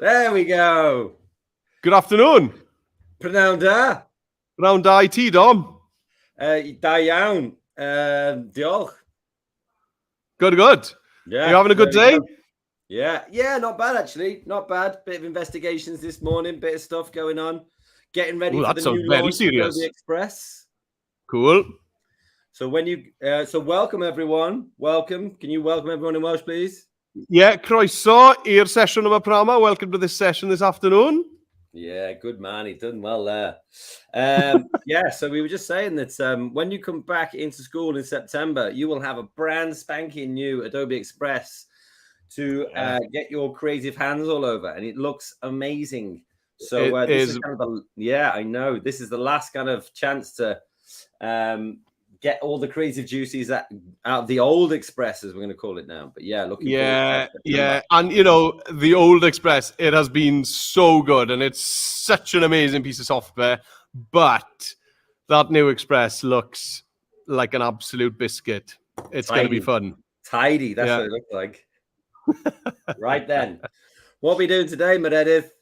There we go. Good afternoon. Prynawn da. Round da I ti, Dom. Da iawn. Diolch. Good. Yeah. Are you having a good day? Yeah, not bad actually. Not bad. Bit of investigations this morning, bit of stuff going on. Getting ready for the new launch of Adobe Express. Cool. So welcome everyone. Welcome. Can you welcome everyone in Welsh, please? Yeah, croeso i'r session yma prama. Welcome to this session this afternoon. Yeah, good man. He's done well there. Yeah, so we were just saying that when you come back into school in September, you will have a brand spanking new Adobe Express to get your creative hands all over, and it looks amazing. So this is kind of I know this is the last kind of chance to get all the creative juices out of the old Express, as we're going to call it now. But yeah, looking forward to yeah. And you know, the old Express, it has been so good, and it's such an amazing piece of software. But that new Express looks like an absolute biscuit. It's going to be fun. Tidy, that's what it looks like. Right then, what are we doing today, Meredith?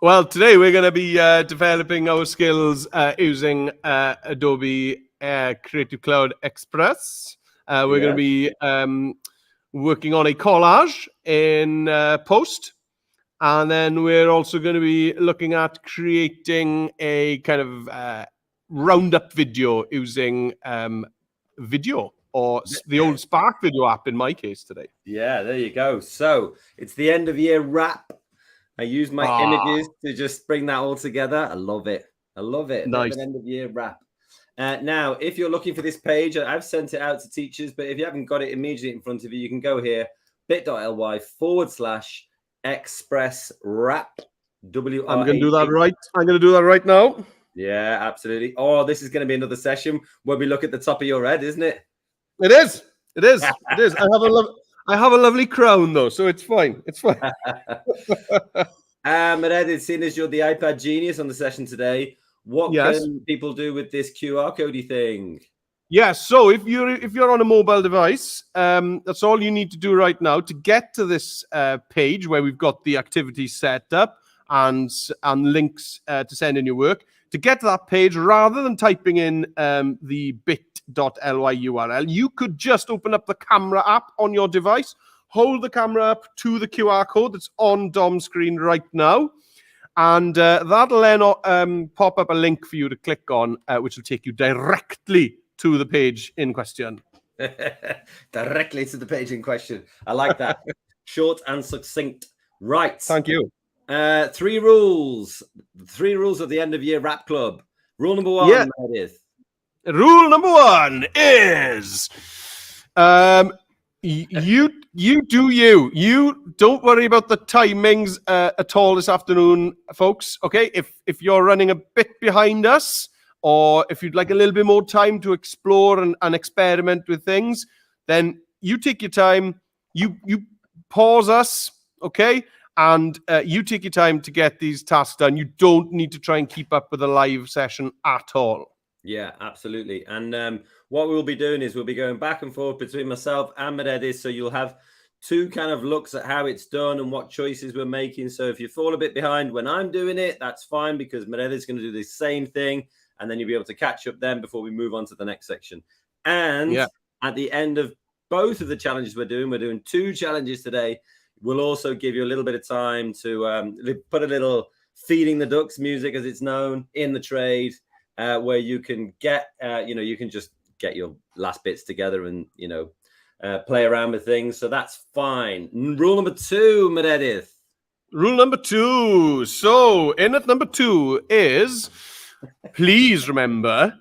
Well, today we're going to be developing our skills using Adobe Creative Cloud Express. We're going to be working on a collage in Post. And then we're also going to be looking at creating a kind of roundup video using video, or the old Spark video app in my case today. Yeah, there you go. So it's the end of year wrap. I use my images to just bring that all together. I love it. Nice. End of year wrap. Now, if you're looking for this page, I've sent it out to teachers, but if you haven't got it immediately in front of you, you can go here, bit.ly/express wrap. I'm going to do that right. I'm going to do that right now. Yeah, absolutely. Oh, this is going to be another session where we look at the top of your head, isn't it? It is. I have a lovely crown though, so it's fine. Meredith, seeing as you're the iPad genius on the session today, what can people do with this QR codey thing? Yeah, so if you're on a mobile device, that's all you need to do right now to get to this page where we've got the activities set up and links to send in your work. To get to that page, rather than typing in the bit.ly URL, you could just open up the camera app on your device, hold the camera up to the QR code that's on Dom's screen right now, and that'll then pop up a link for you to click on, which will take you directly to the page in question. Directly to the page in question. I like that. Short and succinct. Right. Thank you. 3 rules. 3 rules of the end of year wrap club. Rule number 1, Meredith. Rule number 1 is you do you. You don't worry about the timings at all this afternoon, folks. Okay, if you're running a bit behind us, or if you'd like a little bit more time to explore and experiment with things, then you take your time. You pause us, okay? And you take your time to get these tasks done. You don't need to try and keep up with a live session at all. Yeah, absolutely. And what we'll be doing is we'll be going back and forth between myself and Meredith. So you'll have 2 kind of looks at how it's done and what choices we're making. So if you fall a bit behind when I'm doing it, that's fine, because Meredith's going to do the same thing. And then you'll be able to catch up then before we move on to the next section. And at the end of both of the challenges we're doing 2 challenges today. We'll also give you a little bit of time to put a little feeding the ducks music, as it's known, in the trade, where you can get, you can just get your last bits together and, play around with things. So that's fine. Rule number 2, Meredith. Rule number 2. So in at number 2 is, please remember,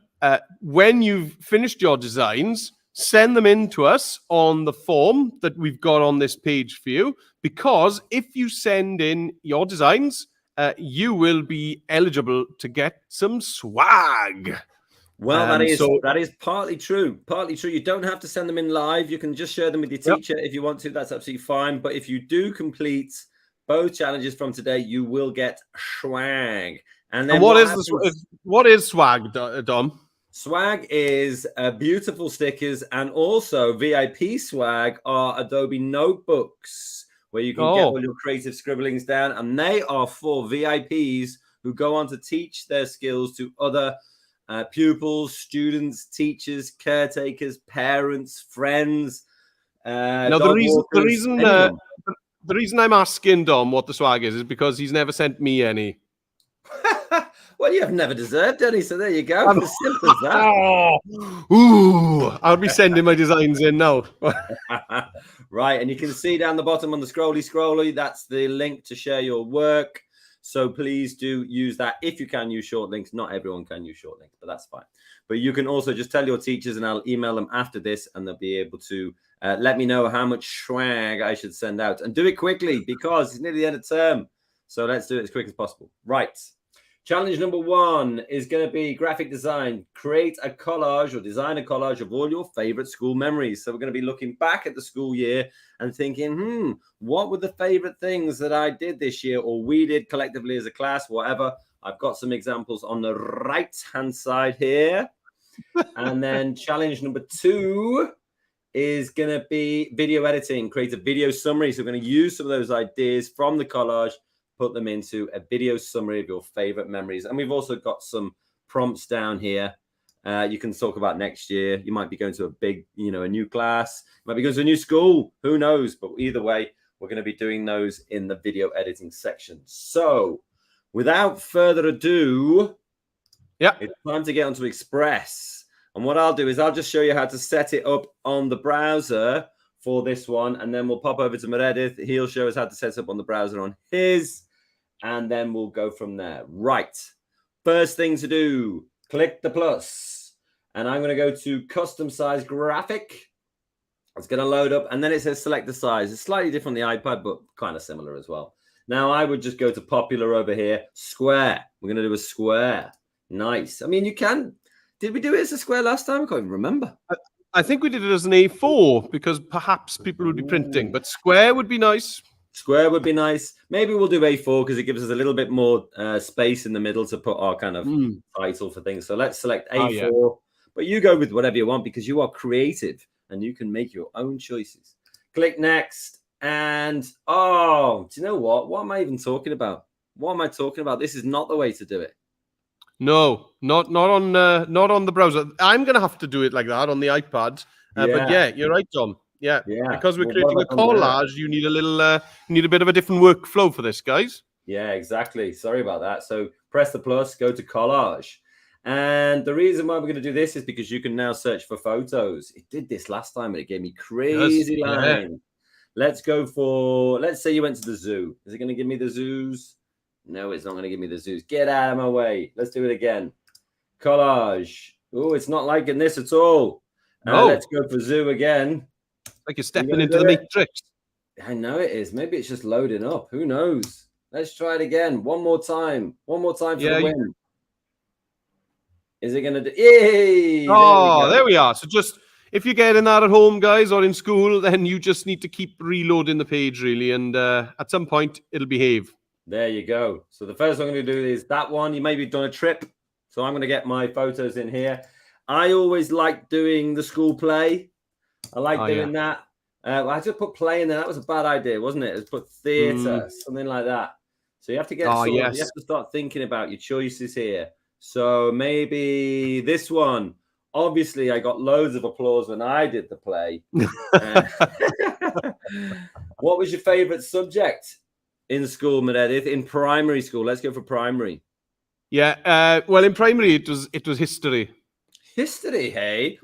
when you've finished your designs, send them in to us on the form that we've got on this page for you, because if you send in your designs, you will be eligible to get some swag. Well, that is partly true. Partly true. You don't have to send them in live. You can just share them with your teacher if you want to. That's absolutely fine. But if you do complete both challenges from today, you will get swag. And then what is swag, Dom? Swag is beautiful stickers, and also VIP swag are Adobe notebooks, where you can get all your creative scribblings down. And they are for VIPs who go on to teach their skills to other pupils, students, teachers, caretakers, parents, friends. Now, the reason I'm asking Dom what the swag is because he's never sent me any. Well, you have never deserved any, so there you go. As simple as that. Ooh, I'll be sending my designs in now. Right, and you can see down the bottom on the scrolly, that's the link to share your work. So please do use that if you can use short links. Not everyone can use short links, but that's fine. But you can also just tell your teachers, and I'll email them after this, and they'll be able to let me know how much swag I should send out. And do it quickly because it's nearly the end of term. So let's do it as quick as possible. Right. Challenge number 1 is going to be graphic design. Create a collage or design a collage of all your favorite school memories. So we're going to be looking back at the school year and thinking, what were the favorite things that I did this year or we did collectively as a class, whatever. I've got some examples on the right-hand side here. And then challenge number 2 is going to be video editing. Create a video summary. So we're going to use some of those ideas from the collage, put them into a video summary of your favorite memories. And we've also got some prompts down here. You can talk about next year. You might be going to a big, a new class. You might be going to a new school. Who knows? But either way, we're going to be doing those in the video editing section. So without further ado, it's time to get onto Express. And what I'll do is I'll just show you how to set it up on the browser for this one. And then we'll pop over to Meredith. He'll show us how to set up on the browser on his. And then we'll go from there. Right. First thing to do, click the plus. And I'm going to go to custom size graphic. It's going to load up. And then it says select the size. It's slightly different on the iPad, but kind of similar as well. Now, I would just go to popular over here. Square. We're going to do a square. Nice. I mean, you can. Did we do it as a square last time? I can't even remember. I think we did it as an A4 because perhaps people would be printing. But square would be nice. Square would be nice. Maybe we'll do A4 because it gives us a little bit more space in the middle to put our kind of title for things. So let's select A4. Yeah. But you go with whatever you want because you are creative and you can make your own choices. Click next. And, do you know what? What am I even talking about? What am I talking about? This is not the way to do it. No, not on the browser. I'm going to have to do it like that on the iPad. But yeah, you're right, John. Yeah, because we're creating a collage, you need a bit of a different workflow for this, guys. Yeah, exactly. Sorry about that. So press the plus, go to collage. And the reason why we're going to do this is because you can now search for photos. It did this last time and it gave me crazy lines. Yeah. Let's say you went to the zoo. Is it going to give me the zoos? No, it's not going to give me the zoos. Get out of my way. Let's do it again. Collage. Oh, it's not liking this at all. No. Let's go for zoo again. Like you're stepping into the matrix. I know it is. Maybe it's just loading up. Who knows? Let's try it again. One more time. One more time for the win. Is it going to do? Yay! There we are. So just if you're getting that at home, guys, or in school, then you just need to keep reloading the page, really. And at some point, it'll behave. There you go. So the first one I'm going to do is that one. You maybe done a trip. So I'm going to get my photos in here. I always like doing the school play. I like doing that. I just put play in there. That was a bad idea, wasn't it? Let's put theatre, something like that. So you have to get you have to start thinking about your choices here. So maybe this one. Obviously, I got loads of applause when I did the play. What was your favorite subject in school, Meredith? In primary school? Let's go for primary. Yeah. Well, in primary, it was history. History, hey?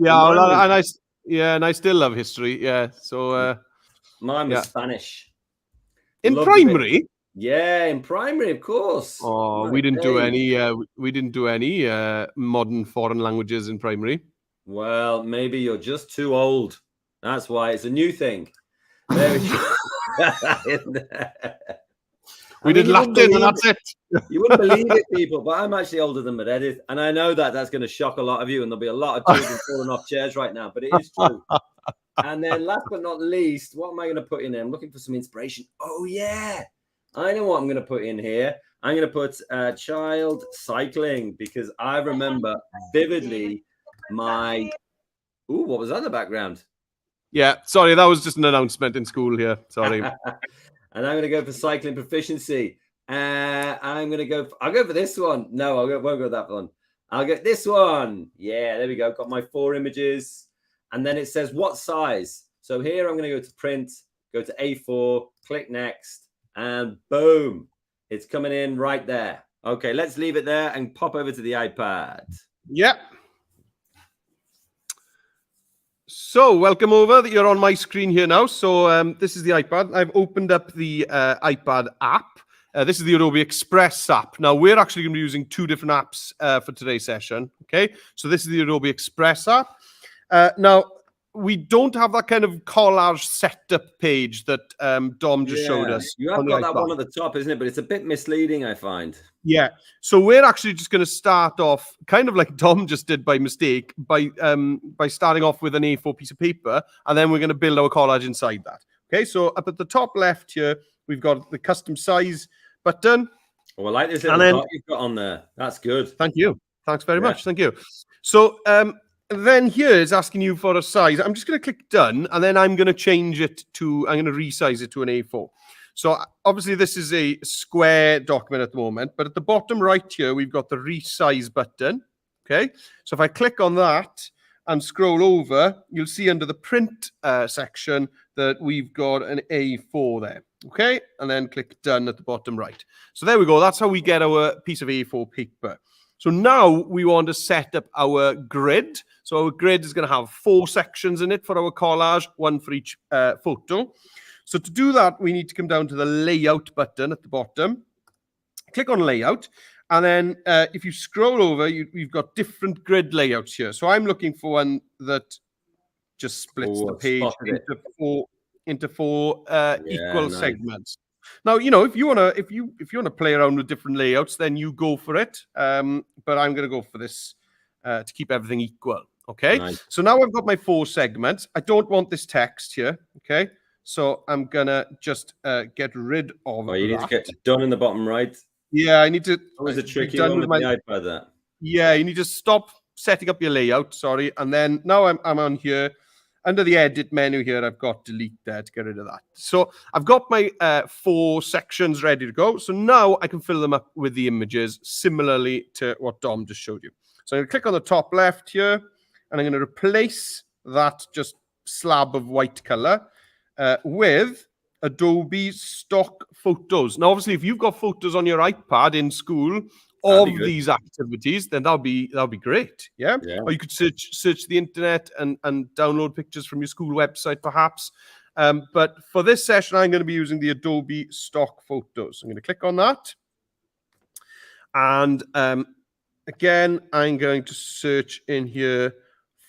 Yeah, and I still love history. Yeah. So mine was Spanish. In primary? Yeah, in primary, of course. Oh, we didn't do any modern foreign languages in primary. Well, maybe you're just too old. That's why it's a new thing. There we go. We did Latin, and that's it. You wouldn't believe it, people, but I'm actually older than Meredith, and I know that that's going to shock a lot of you, and there'll be a lot of children falling off chairs right now, but it is true. And then last but not least, what am I going to put in there? I'm looking for some inspiration. Oh, yeah. I know what I'm going to put in here. I'm going to put child cycling because I remember vividly my... Ooh, what was that in the background? Yeah, sorry, that was just an announcement in school here. Sorry. And I'm going to go for cycling proficiency. I'm going to go. I'll go for this one. No, won't go with that one. I'll get this one. Yeah, there we go. Got my 4 images. And then it says what size. So here I'm going to go to print, go to A4, click next, and boom. It's coming in right there. Okay, let's leave it there and pop over to the iPad. Yep. So welcome over. You're on my screen here now. So this is the iPad. I've opened up the iPad app. This is the Adobe Express app. Now, we're actually going to be using 2 different apps for today's session. Okay, so this is the Adobe Express app. Now, we don't have that kind of collage setup page that Dom just showed us. You have got that one at the top, isn't it? But it's a bit misleading, I find. Yeah. So we're actually just going to start off kind of like Dom just did by mistake by starting off with an A4 piece of paper, and then we're going to build our collage inside that. Okay. So up at the top left here, we've got the custom size button. Oh, I like this little dot you've got on there. That's good. Thank you. Thanks very much. Thank you. So then here it's asking you for a size. I'm just going to click done, and then I'm going to change it to, I'm going to resize it to an A4. So obviously this is a square document at the moment, but at the bottom right here, we've got the resize button. Okay. So if I click on that and scroll over, you'll see under the print section that we've got an A4 there. Okay. And then click done at the bottom right. So there we go. That's how we get our piece of A4 paper. So now we want to set up our grid. So our grid is going to have 4 sections in it for our collage, 1 for each photo. So to do that, we need to come down to the layout button at the bottom. Click on layout. And then if you scroll over, we've got different grid layouts here. So I'm looking for one that just splits the page into four equal segments. Now, you know, if you wanna play around with different layouts, then you go for it. But I'm gonna go for this to keep everything equal. Okay. Nice. So now I've got my 4 segments. I don't want this text here. Okay. So I'm gonna just get rid of. Oh, you need to get done in the bottom right. Yeah, I need to. That was a tricky one with the iPad. That. Yeah, you need to stop setting up your layout. Sorry, and then now I'm on here. Under the edit menu here, I've got delete there to get rid of that. So I've got my 4 sections ready to go. So now I can fill them up with the images similarly to what Dom just showed you. So I'm going to click on the top left here, and I'm going to replace that just slab of white color with Adobe stock photos. Now, obviously, if you've got photos on your iPad in school of these activities, then that'll be great. Yeah. Or you could search the internet and download pictures from your school website, perhaps. But for this session, I'm going to be using the Adobe stock photos. I'm going to click on that. And again, I'm going to search in here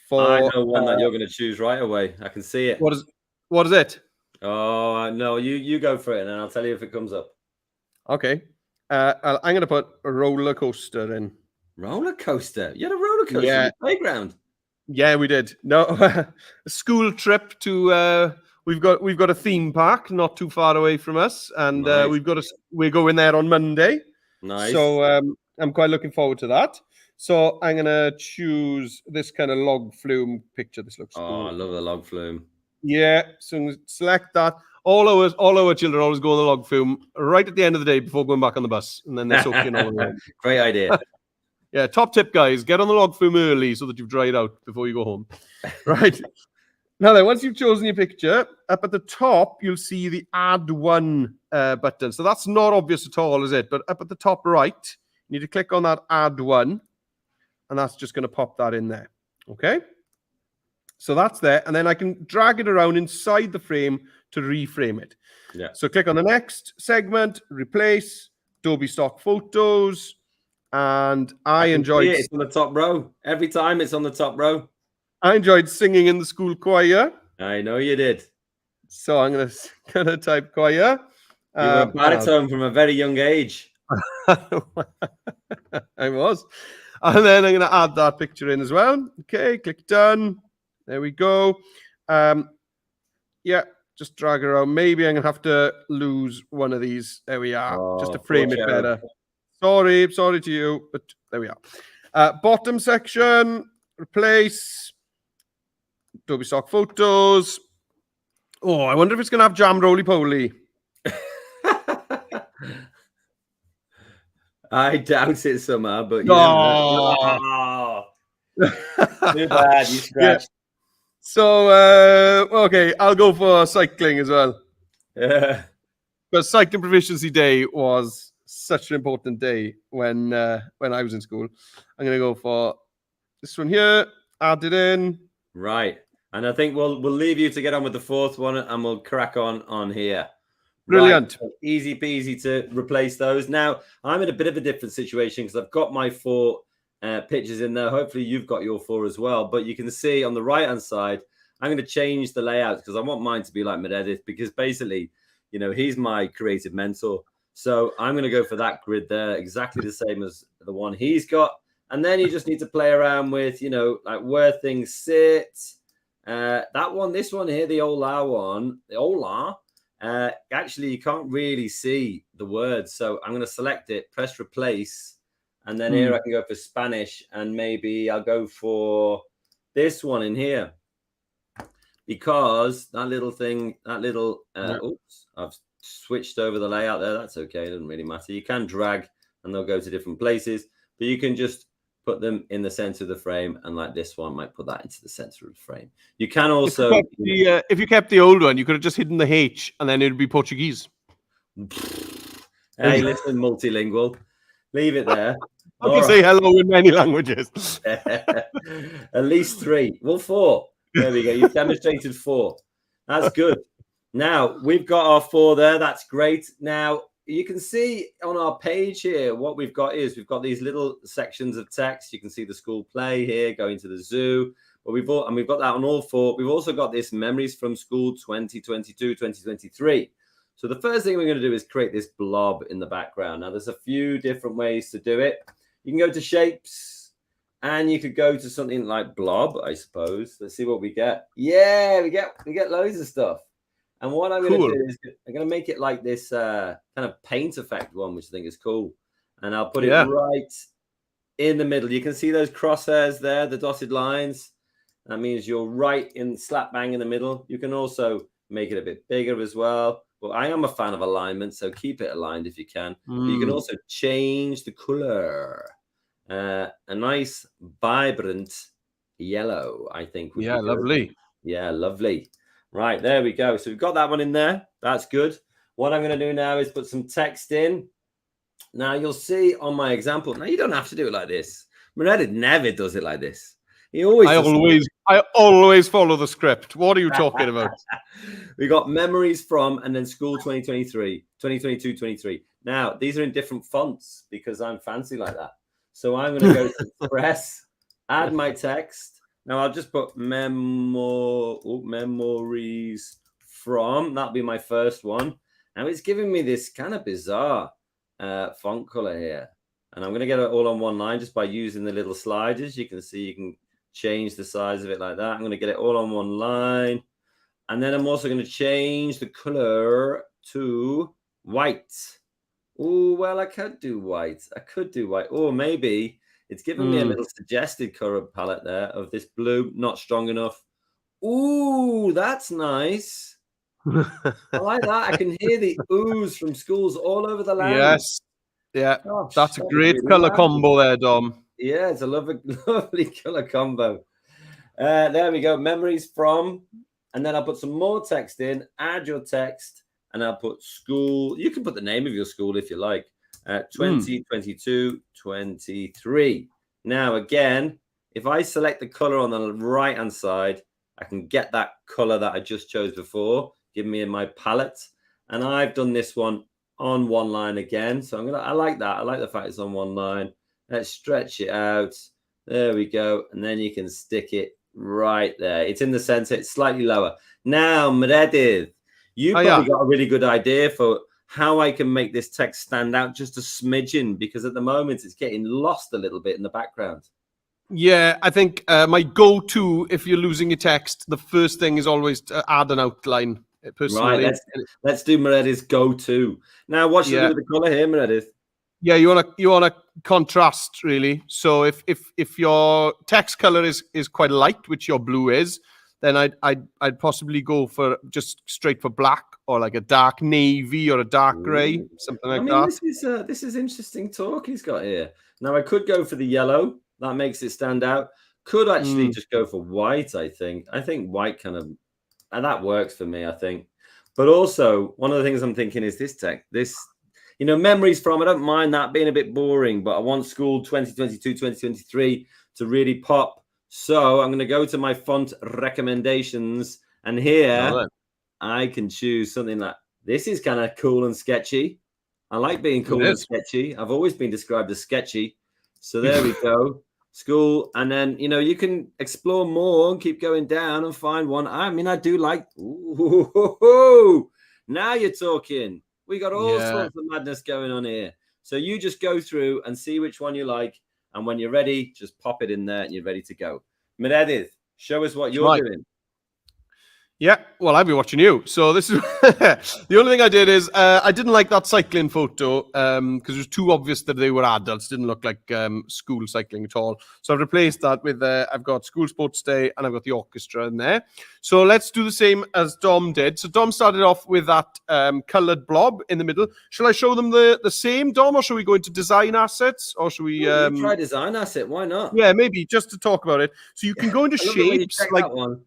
for. I know one that you're going to choose right away. I can see it. What is it? Oh, no, you go for it, and I'll tell you if it comes up. Okay. I'm going to put a roller coaster in. Roller coaster? You had a roller coaster in the playground? Yeah, we did. No, a school trip to. We've got a theme park not too far away from us, and nice. We're going there on Monday. Nice. So I'm quite looking forward to that. So I'm going to choose this kind of log flume picture. This looks cool. I love the log flume. Yeah, so select that. All our children always go on the log flume right at the end of the day before going back on the bus, and then they're soaking all the way. Great idea. Yeah, top tip, guys: get on the log flume early so that you've dried out before you go home. Right. Now then, once you've chosen your picture, up at the top you'll see the Add One button. So that's not obvious at all, is it? But up at the top right, you need to click on that Add One, and that's just going to pop that in there. Okay. So that's there, and then I can drag it around inside the frame to reframe it. Yeah. So click on the next segment, replace, Adobe stock photos, and I enjoyed. It's on the top row. Every time it's on the top row. I enjoyed singing in the school choir. I know you did. So I'm gonna type choir. You were a baritone from a very young age. I was. And then I'm gonna add that picture in as well. Okay, click done. There we go. Yeah, just drag it around. Maybe I'm going to have to lose one of these. There we are, just to frame it better. Sorry to you, but there we are. Bottom section, replace, Adobe stock photos. Oh, I wonder if it's going to have jam roly-poly. I doubt it somehow, but you never know. Oh. Oh, too bad. You Yeah. scratched. So, okay, I'll go for cycling as well. Yeah. Because Cycling Proficiency Day was such an important day when I was in school. I'm going to go for this one here. Add it in. Right. And I think we'll leave you to get on with the fourth one, and we'll crack on here. Brilliant. Right. Easy peasy to replace those. Now, I'm in a bit of a different situation because I've got my 4 pictures in there. Hopefully you've got your 4 as well. But you can see on the right-hand side, I'm going to change the layout because I want mine to be like Meredith, because basically, you know, he's my creative mentor. So I'm going to go for that grid there, exactly the same as the one he's got. And then you just need to play around with, you know, like where things sit. That one, this one here, the Ola one, the Ola. Actually, you can't really see the words. So I'm going to select it, press replace. And then here I can go for Spanish. And maybe I'll go for this one in here. Because that little thing, oops, I've switched over the layout there. That's okay. It doesn't really matter. You can drag and they'll go to different places. But you can just put them in the center of the frame, and like this one might put that into the center of the frame. You can also, if you kept the old one, you could have just hidden the H, and then it'd be Portuguese. Hey, listen, multilingual, leave it there. I can say hello in many languages. At least 3. Well, 4. There we go. You've demonstrated 4. That's good. Now we've got our 4 there. That's great. Now you can see on our page here, what we've got is we've got these little sections of text. You can see the school play here, going to the zoo. But we've got that on all 4. We've also got this memories from school 2022, 2023. So the first thing we're going to do is create this blob in the background. Now there's a few different ways to do it. You can go to shapes and you could go to something like blob, I suppose. Let's see what we get. Yeah, we get loads of stuff. And what I'm going to do is I'm going to make it like this kind of paint effect one, which I think is cool. And I'll put it right in the middle. You can see those crosshairs there, the dotted lines. That means you're right in slap bang in the middle. You can also make it a bit bigger as well. But I am a fan of alignment, so keep it aligned if you can. But you can also change the color. A nice, vibrant yellow, I think. Would be good. Lovely. Yeah, lovely. Right, there we go. So we've got that one in there. That's good. What I'm going to do now is put some text in. Now you'll see on my example. Now you don't have to do it like this. Meredith never does it like this. He always. I always follow the script. What are you talking about? We got memories from and then school 2023, 2022, 23. Now these are in different fonts because I'm fancy like that. So I'm going to go to press, add my text. Now I'll just put memories from. That'll be my first one. Now it's giving me this kind of bizarre font color here. And I'm going to get it all on one line just by using the little sliders. You can see you can change the size of it like that. I'm going to get it all on one line. And then I'm also going to change the color to white. Oh, well, I could do white. Or maybe it's giving me a little suggested color palette there of this blue, not strong enough. Ooh, that's nice. I like that. I can hear the oohs from schools all over the land. Yes. Yeah. Gosh, that's a great really color combo there, Dom. Yeah, it's a lovely color combo. There we go. Memories from. And then I'll put some more text in. Add your text. And I'll put school. You can put the name of your school if you like. 2022, 23. Now, again, if I select the color on the right-hand side, I can get that color that I just chose before, give me in my palette. And I've done this one on one line again. So I like that. I like the fact it's on one line. Let's stretch it out. There we go. And then you can stick it right there. It's in the center. It's slightly lower. Now, Meredith, you probably got a really good idea for how I can make this text stand out just a smidgen, because at the moment it's getting lost a little bit in the background. Yeah, I think my go-to, if you're losing your text, the first thing is always to add an outline. Personally. Right, let's do Meredith's go-to. Now, what should we do with the color here, Meredith? Yeah, you wanna contrast really. So if your text color is quite light, which your blue is, then I'd possibly go for just straight for black, or like a dark navy or a dark grey, something like that. This is interesting talk he's got here. Now I could go for the yellow. That makes it stand out. Could actually just go for white. I think white kind of, and that works for me. I think, but also one of the things I'm thinking is this memories from. I don't mind that being a bit boring, but I want school 2022, 2023 to really pop. So I'm going to go to my font recommendations, and here I can choose something like this. Is kind of cool and sketchy. I like being cool and sketchy. I've always been described as sketchy. So there we go. School. And then, you can explore more and keep going down and find one. I mean, I do like, ooh, now you're talking. We got all sorts of madness going on here. So you just go through and see which one you like. And when you're ready, just pop it in there and you're ready to go. Meredith, show us what you're doing. Yeah, well, I've been watching you. So this is the only thing I did is I didn't like that cycling photo because it was too obvious that they were adults. Didn't look like school cycling at all. So I've replaced that with I've got school sports day and I've got the orchestra in there. So let's do the same as Dom did. So Dom started off with that coloured blob in the middle. Shall I show them the same, Dom, or shall we go into design assets, or should we try design asset? Why not? Yeah, maybe just to talk about it. So you can go into shapes like that one.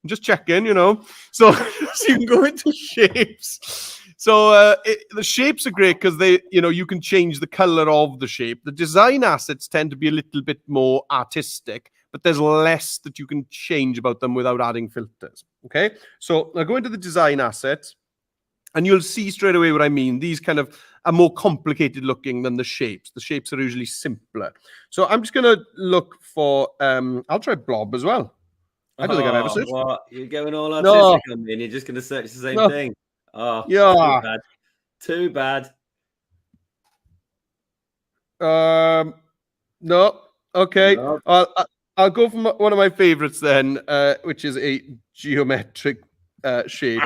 I'm just checking, So, so you can go into shapes. So the shapes are great because they, you can change the color of the shape. The design assets tend to be a little bit more artistic, but there's less that you can change about them without adding filters. Okay. So I'll go into the design assets and you'll see straight away what I mean. These kind of are more complicated looking than the shapes. The shapes are usually simpler. So I'm just going to look for, I'll try blob as well. I don't think I've ever searched. What? You're going all artistic on me and you're just going to search the same thing. Oh, yeah. Too bad. No. Okay. No. I'll go for one of my favorites then, which is a geometric shape.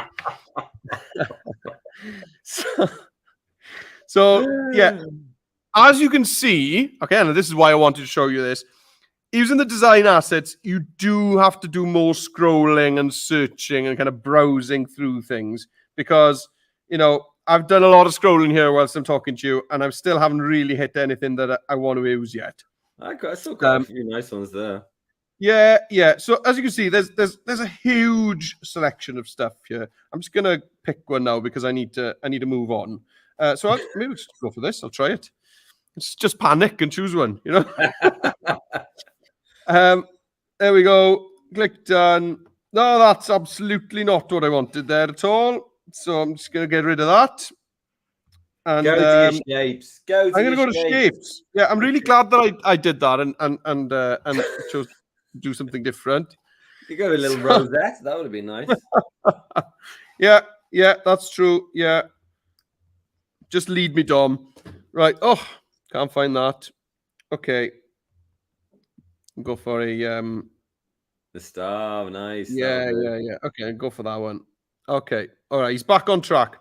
so, yeah. As you can see, okay, and this is why I wanted to show you this. Using the design assets, you do have to do more scrolling and searching and kind of browsing through things because, I've done a lot of scrolling here whilst I'm talking to you and I still haven't really hit anything that I want to use yet. I still got a few nice ones there. Yeah. So as you can see, there's a huge selection of stuff here. I'm just gonna pick one now because I need to move on. So maybe we'll just go for this. I'll try it. It's just panic and choose one, There we go. Click done. No, that's absolutely not what I wanted there at all. So I'm just going to get rid of that. And go to your shapes. I'm going to go to shapes. Yeah, I'm really glad that I did that and chose to do something different. You go a little rosette. That would have been nice. Yeah, that's true. Yeah. Just lead me, Dom. Right. Oh, can't find that. Okay. Go for a the star. Nice. Yeah. Okay, go for that one. Okay. All right. He's back on track.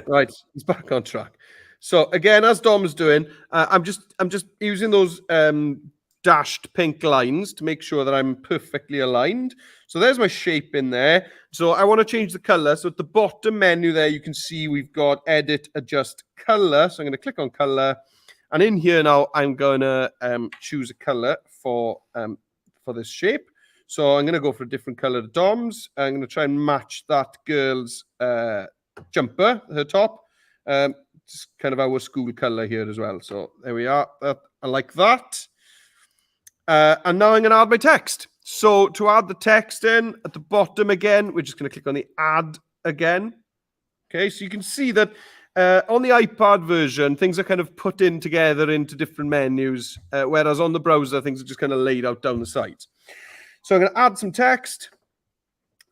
Right. He's back on track. So again, as Dom's doing, I'm just using those dashed pink lines to make sure that I'm perfectly aligned. So there's my shape in there. So I want to change the color. So at the bottom menu there, you can see we've got edit, adjust color. So I'm going to click on color. And in here now, I'm going to choose a color for this shape. So I'm going to go for a different color to Dom's. I'm going to try and match that girl's jumper, her top. Just kind of our school color here as well. So there we are. I like that. And now I'm going to add my text. So to add the text in at the bottom again, we're just going to click on the add again. Okay, so you can see that on the iPad version, things are kind of put in together into different menus, whereas on the browser, things are just kind of laid out down the sides. So I'm going to add some text.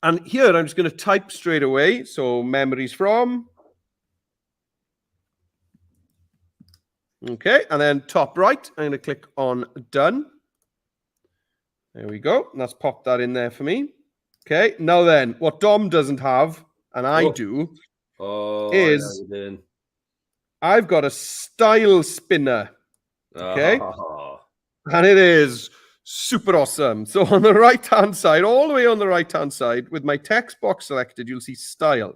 And here, I'm just going to type straight away. So memories from. Okay, and then top right, I'm going to click on done. There we go. And that's popped that in there for me. Okay, now then, what Dom doesn't have, and I do, is I've got a style spinner. Okay, and it is Super awesome. So on the right-hand side, all the way on the right-hand side, with my text box selected, you'll see style.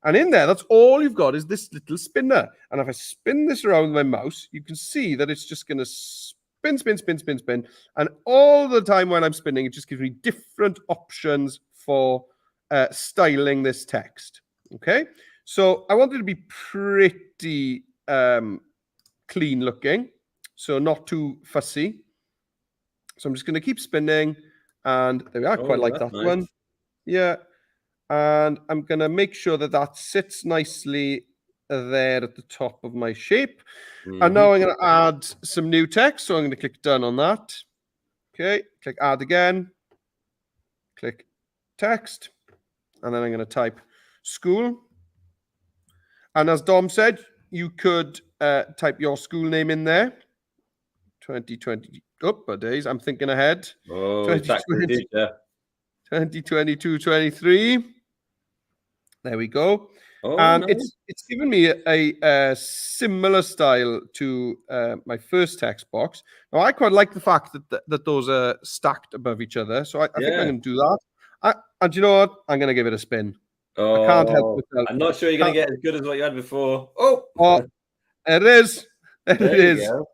And in there, that's all you've got is this little spinner. And if I spin this around with my mouse, you can see that it's just going to spin, spin, spin, spin, spin. And all the time when I'm spinning, it just gives me different options for styling this text. Okay, so I want it to be pretty clean looking, so not too fussy. So I'm just going to keep spinning, and there we are. Quite like that nice. one. Yeah. And I'm going to make sure that that sits nicely there at the top of my shape. And now I'm going to add some new text. So I'm going to click done on that. Okay, click add again. Click text. And then I'm going to type school. And as Dom said, you could type your school name in there. 2020. Oh, days. I'm thinking ahead. Oh, 2020, 2022, 23. There we go. Oh, and nice. it's given me a similar style to my first text box. Now, I quite like the fact that those are stacked above each other. So I think I'm going to do that. And you know what? I'm going to give it a spin. Oh, I can't help myself. I'm not sure you're going to get as good as what you had before. Oh, there it is. There it is. Go.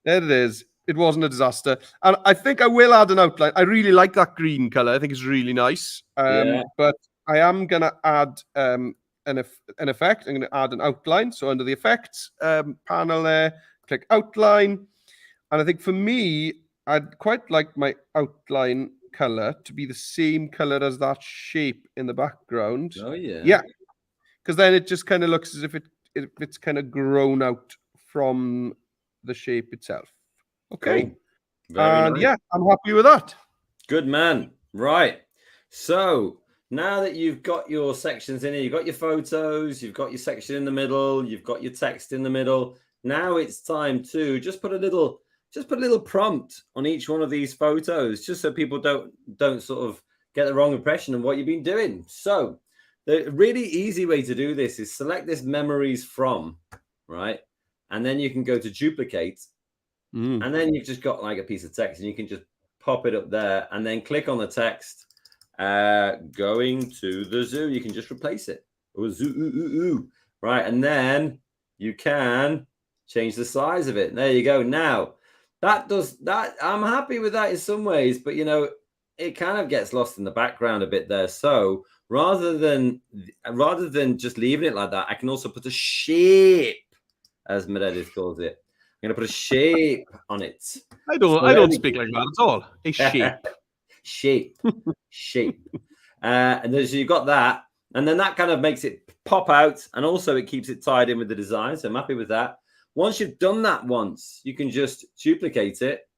There it is. It wasn't a disaster. And I think I will add an outline. I really like that green color. I think it's really nice. But I am going to add an effect. I'm going to add an outline. So under the effects panel there, click outline. And I think for me, I'd quite like my outline color to be the same color as that shape in the background. Oh, yeah. Yeah. Because then it just kind of looks as if it's kind of grown out from the shape itself. Okay. Cool. And yeah, I'm happy with that. Good man. Right. So now that you've got your sections in here, you've got your photos, you've got your section in the middle, you've got your text in the middle. Now it's time to just put a little prompt on each one of these photos, just so people don't sort of get the wrong impression of what you've been doing. So the really easy way to do this is select this memories from, right? And then you can go to duplicate. And then you've just got like a piece of text and you can just pop it up there and then click on the text. Going to the zoo, you can just replace it. Or zoo, right? And then you can change the size of it. There you go. Now that does that. I'm happy with that in some ways, but you know, it kind of gets lost in the background a bit there. So rather than just leaving it like that, I can also put a shape, as Meredith calls it. I'm going to put a shape on it. I don't speak like that at all. A shape. shape. And then so you've got that. And then that kind of makes it pop out. And also it keeps it tied in with the design. So I'm happy with that. Once you've done that once, you can just duplicate it,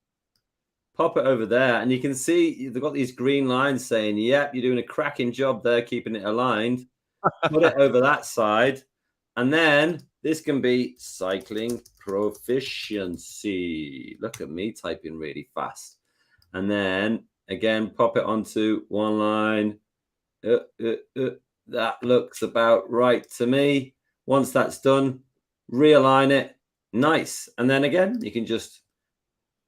pop it over there. And you can see they've got these green lines saying, yep, you're doing a cracking job there, keeping it aligned. Put it over that side. And then this can be cycling proficiency. Look at me typing really fast. And then again, pop it onto one line. That looks about right to me. Once that's done, realign it. Nice. And then again, you can just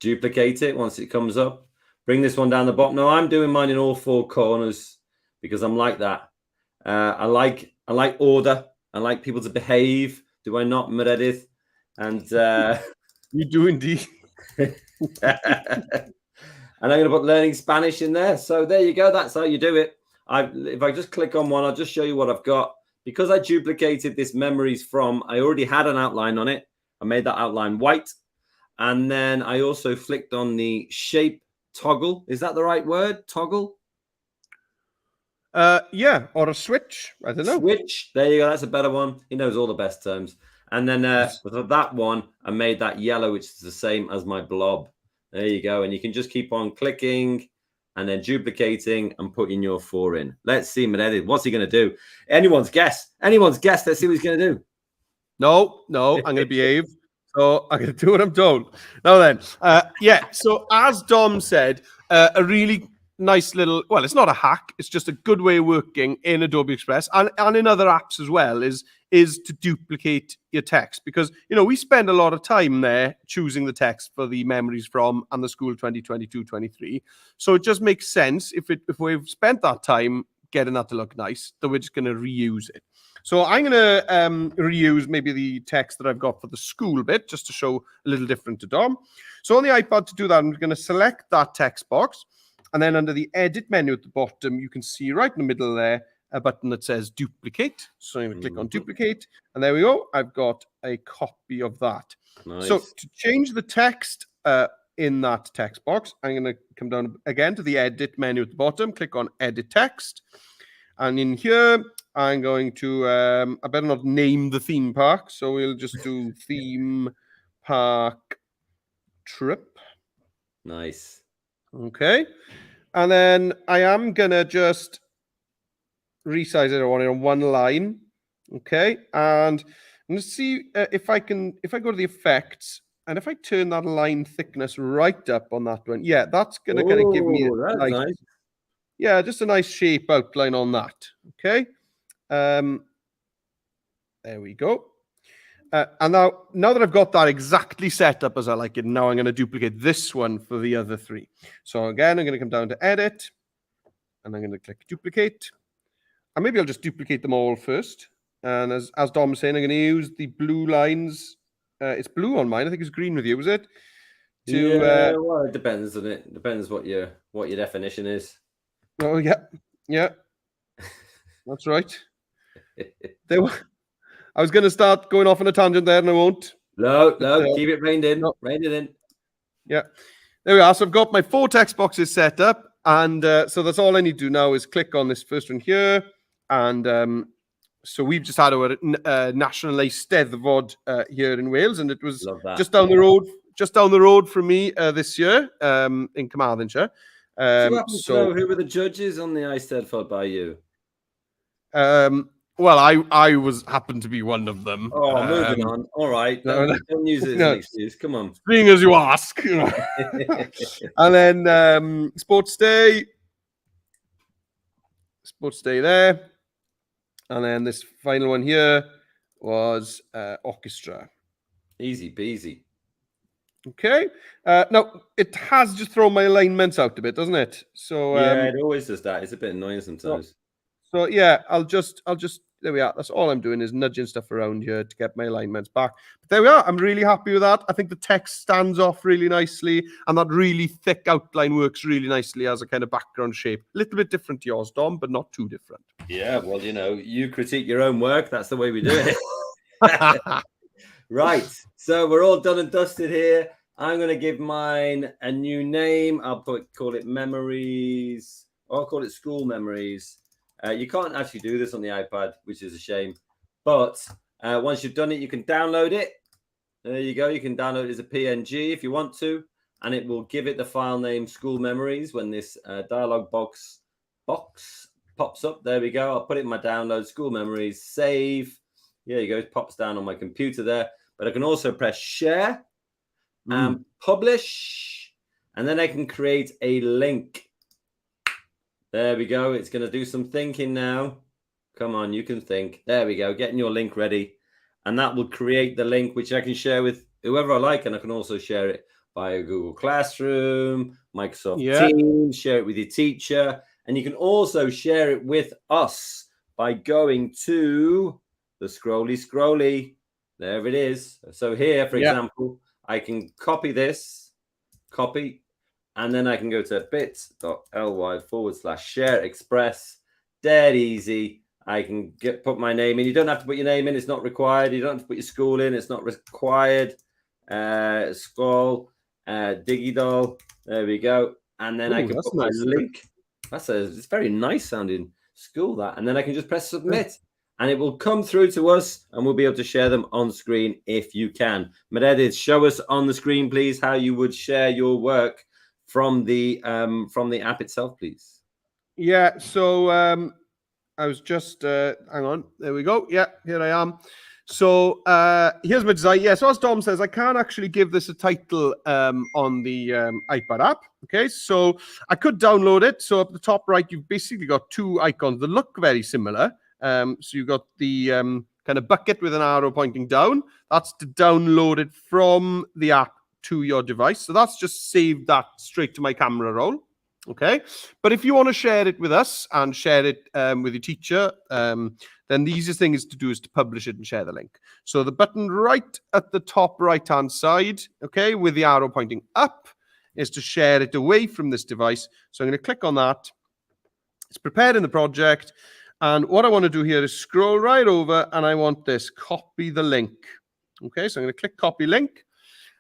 duplicate it once it comes up. Bring this one down the bottom. Now I'm doing mine in all four corners because I'm like that. I like order. I like people to behave. Do I not, Meredith? And you do indeed. And I'm going to put learning Spanish in there. So there you go. That's how you do it. If I just click on one, I'll just show you what I've got. Because I duplicated this memories from, I already had an outline on it. I made that outline white. And then I also flicked on the shape toggle. Is that the right word? Toggle? Yeah, or a switch. I don't know. Switch. There you go. That's a better one. He knows all the best terms. And then for that one, I made that yellow, which is the same as my blob. There you go. And you can just keep on clicking and then duplicating and putting your 4 in. Let's see, Meredith. What's he going to do? Anyone's guess. Let's see what he's going to do. No, I'm going to behave. So I'm going to do what I'm told. Now then, yeah. So as Dom said, a really nice little, well, it's not a hack. It's just a good way of working in Adobe Express and in other apps as well is is to duplicate your text, because, you know, we spend a lot of time there choosing the text for the memories from and the school 2022-23. So it just makes sense if we've spent that time getting that to look nice, that we're just going to reuse it. So I'm going to reuse maybe the text that I've got for the school bit, just to show a little different to Dom. So on the iPad, to do that, I'm going to select that text box. And then under the edit menu at the bottom, you can see right in the middle there, a button that says duplicate. So I'm going to click on duplicate, and there we go. I've got a copy of that. Nice. So to change the text in that text box, I'm going to come down again to the edit menu at the bottom, click on edit text. And in here, I'm going to, I better not name the theme park. So we'll just do theme park trip. Nice. Okay. And then I am going to just resize it. I want it on one line. Okay. And I'm going to see if I go to the effects, and if I turn that line thickness right up on that one, yeah, that's going to kind of give me nice. Yeah, just a nice shape outline on that. Okay. There we go. And now that I've got that exactly set up as I like it, now I'm going to duplicate this one for the other three. So again, I'm going to come down to edit, and I'm going to click duplicate. And maybe I'll just duplicate them all first. And as Dom was saying, I'm going to use the blue lines. It's blue on mine. I think it's green with you, is it? Yeah, well, it depends on it. Depends what your definition is. Oh, yeah. That's right. I was going to start going off on a tangent there, and I won't. No, keep it reined in. No. Rein it in. Yeah. There we are. So I've got my 4 text boxes set up. And so that's all I need to do now is click on this first one here. And so we've just had our National Eisteddfod here in Wales. And it was just down the road from me this year in Carmarthenshire. Do you happen to know who were the judges on the Eisteddfod by you? Well, I happened to be one of them. Oh, moving on. All right. Don't use it as an excuse. Come on. Being as you ask. You know. And then Sports Day there. And then this final one here was Orchestra. Easy peasy. Okay. Now, it has just thrown my alignments out a bit, doesn't it? So yeah, it always does that. It's a bit annoying sometimes. So yeah, I'll just there we are. That's all I'm doing is nudging stuff around here to get my alignments back. But there we are. I'm really happy with that. I think the text stands off really nicely, and that really thick outline works really nicely as a kind of background shape. A little bit different to yours, Dom, but not too different. Yeah, well, you know, you critique your own work. That's the way we do it. Right. So we're all done and dusted here. I'm going to give mine a new name. I'll call it Memories. I'll call it School Memories. You can't actually do this on the iPad, which is a shame. But once you've done it, you can download it. There you go. You can download it as a PNG if you want to. And it will give it the file name School Memories when this dialog box pops up. There we go. I'll put it in my download, School Memories, save. There you go. It pops down on my computer there. But I can also press share and publish. And then I can create a link. There we go. It's going to do some thinking now. Come on, you can think. There we go. Getting your link ready. And that will create the link, which I can share with whoever I like. And I can also share it via Google Classroom, Microsoft Teams, share it with your teacher. And you can also share it with us by going to the scrolly. There it is. So here, for example, I can copy this, and then I can go to bit.ly/share express. Dead easy. I can put my name in. You don't have to put your name in. It's not required. You don't have to put your school in. It's not required. Scroll, Digidol. There we go. And then I can put my link. It's very nice sounding school, that. And then I can just press submit. And it will come through to us, and we'll be able to share them on screen if you can. Meredith, show us on the screen, please, how you would share your work from the app itself, please. Yeah. So I was just hang on. There we go. Yeah, here I am. So here's my design. Yeah. So as Dom says, I can't actually give this a title on the iPad app. Okay. So I could download it. So up the top right, you've basically got 2 icons that look very similar. So you've got the kind of bucket with an arrow pointing down. That's to download it from the app to your device. So that's just saved that straight to my camera roll. Okay. But if you want to share it with us and share it with your teacher, then the easiest thing is to publish it and share the link. So the button right at the top right-hand side, okay, with the arrow pointing up, is to share it away from this device. So I'm going to click on that. It's prepared in the project. And what I want to do here is scroll right over, and I want this, copy the link. Okay, so I'm going to click copy link,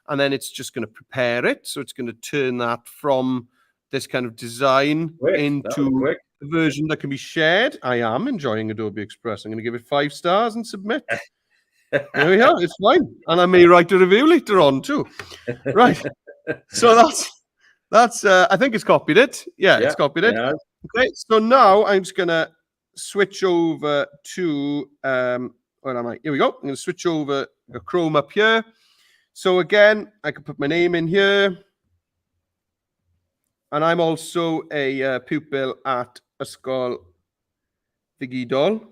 and then it's just going to prepare it. So it's going to turn that from this kind of design into a version that can be shared. I am enjoying Adobe Express. I'm going to give it 5 stars and submit. There we are. It's fine. And I may write a review later on too. Right. So that's I think it's copied it. Yeah, it's copied it. Yeah. Okay, so now I'm just going to switch over to, where am I? Here we go. I'm going to switch over the Chrome up here. So again, I can put my name in here. And I'm also a pupil at Ysgol Ddigidol.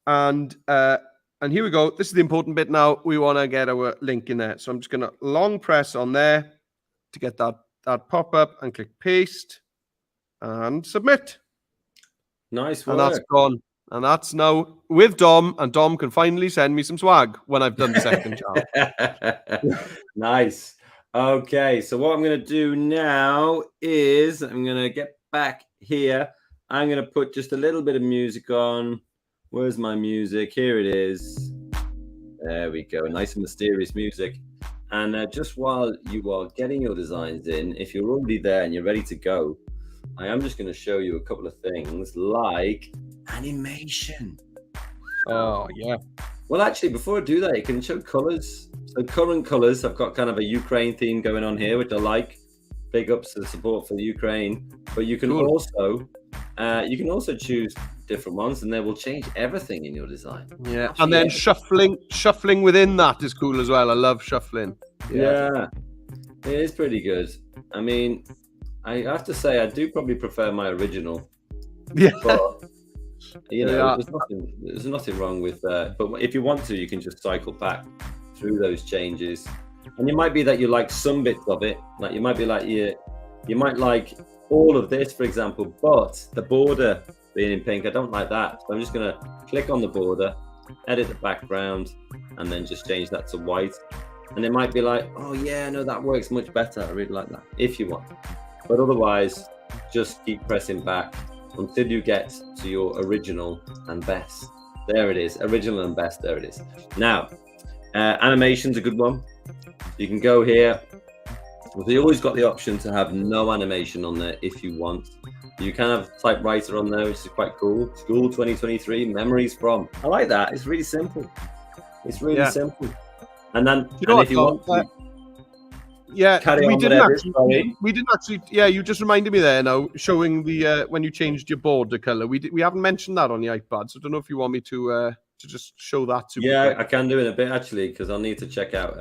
And here we go. This is the important bit now. We want to get our link in there. So I'm just going to long press on there to get that pop up and click paste and submit. Nice work. And that's gone. And that's now with Dom, and Dom can finally send me some swag when I've done the second job. Nice. Okay, so what I'm going to do now is I'm going to get back here. I'm going to put just a little bit of music on. Where's my music? Here it is. There we go. Nice and mysterious music. And just while you are getting your designs in, if you're already there and you're ready to go, I am just going to show you a couple of things like animation. Oh, yeah. Well, actually, before I do that, you can show colors. So current colors, I've got kind of a Ukraine theme going on here, which I like. Big ups to the support for the Ukraine. But you can also choose different ones, and they will change everything in your design. Yeah, actually, and then shuffling within that is cool as well. I love shuffling. Yeah, it is pretty good. I mean, I have to say, I do probably prefer my original. Yeah. But, you know, there's nothing wrong with that. But if you want to, you can just cycle back through those changes. And it might be that you like some bits of it. Like you might be like you might like all of this, for example, but the border being in pink, I don't like that. So I'm just gonna click on the border, edit the background, and then just change that to white. And it might be like, oh yeah, no, that works much better. I really like that, if you want. But otherwise, just keep pressing back until you get to your original and best. There it is, original and best, there it is. Now, animation's a good one. You can go here. So you always got the option to have no animation on there if you want. You can have typewriter on there, which is quite cool. School 2023, memories from. I like that, it's really simple. It's really simple. And then, if you want to, we didn't actually. Yeah, you just reminded me there now, showing the when you changed your border color. We haven't mentioned that on the iPad, so I don't know if you want me to just show that. Yeah, I can do in a bit actually, because I'll need to check out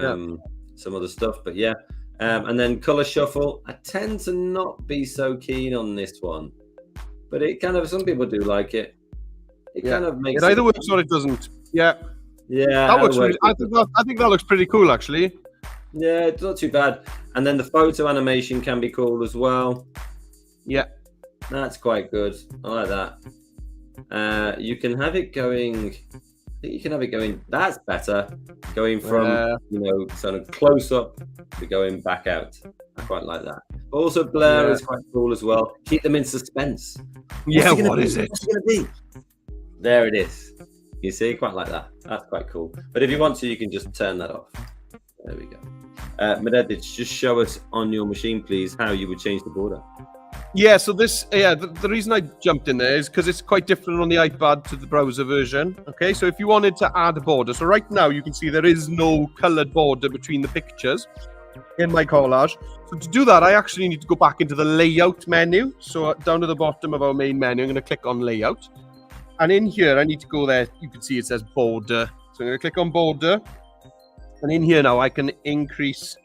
some other stuff. But yeah, and then color shuffle. I tend to not be so keen on this one, but it kind of, some people do like it. It kind of makes it either works or it doesn't. Yeah, that works. I think that looks pretty cool actually. Yeah, it's not too bad. And then the photo animation can be cool as well. Yeah, that's quite good. I like that. You can have it going. I think you can have it going. That's better. Going from sort of close up to going back out. I quite like that. Also, blur is quite cool as well. Keep them in suspense. What is it? What's it gonna be? There it is. You see, quite like that. That's quite cool. But if you want to, you can just turn that off. There we go. Meded, just show us on your machine, please, how you would change the border. Yeah, so this, the reason I jumped in there is because it's quite different on the iPad to the browser version. Okay, so if you wanted to add a border, so right now you can see there is no colored border between the pictures in my collage. So to do that, I actually need to go back into the layout menu. So down to the bottom of our main menu, I'm going to click on layout. And in here, I need to go there. You can see it says border. So I'm going to click on border. And in here now, I can increase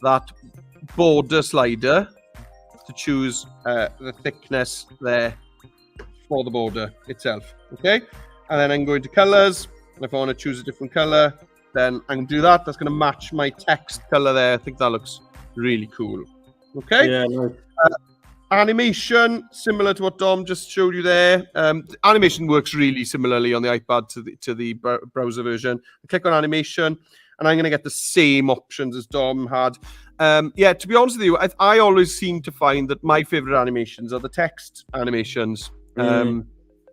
that border slider to choose the thickness there for the border itself. Okay. and then I can go into colors. If I want to choose a different color, then I can do that. That's going to match my text color there. I think that looks really cool. Okay. Yeah, nice. Animation, similar to what Dom just showed you there. Animation works really similarly on the iPad to the browser version. I click on animation, and I'm going to get the same options as Dom had. Yeah, to be honest with you, I always seem to find that my favorite animations are the text animations. You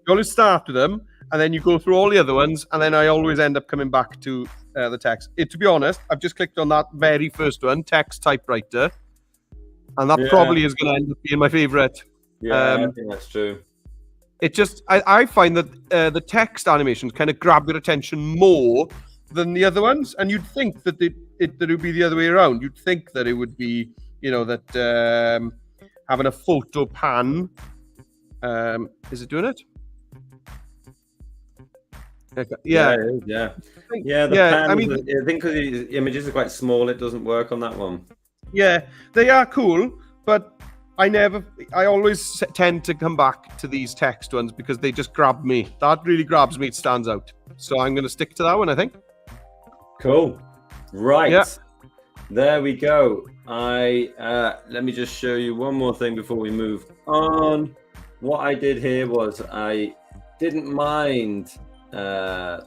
always start with them, and then you go through all the other ones, and then I always end up coming back to the text. To be honest, I've just clicked on that very first one, text typewriter, and that probably is going to end up being my favorite. Yeah, I think that's true. It just, I find that the text animations kind of grab your attention more than the other ones, and you'd think that that it would be the other way around. You'd think that it would be, you know, that having a photo pan. Is it doing it? Okay. Yeah. Yeah. The pan, I mean, I think because the images are quite small, it doesn't work on that one. Yeah, they are cool, but I always tend to come back to these text ones because they just grab me. That really grabs me. It stands out. So I'm going to stick to that one, I think. Cool. Right. Yeah. There we go. Let me just show you one more thing before we move on. What I did here was I didn't mind. Where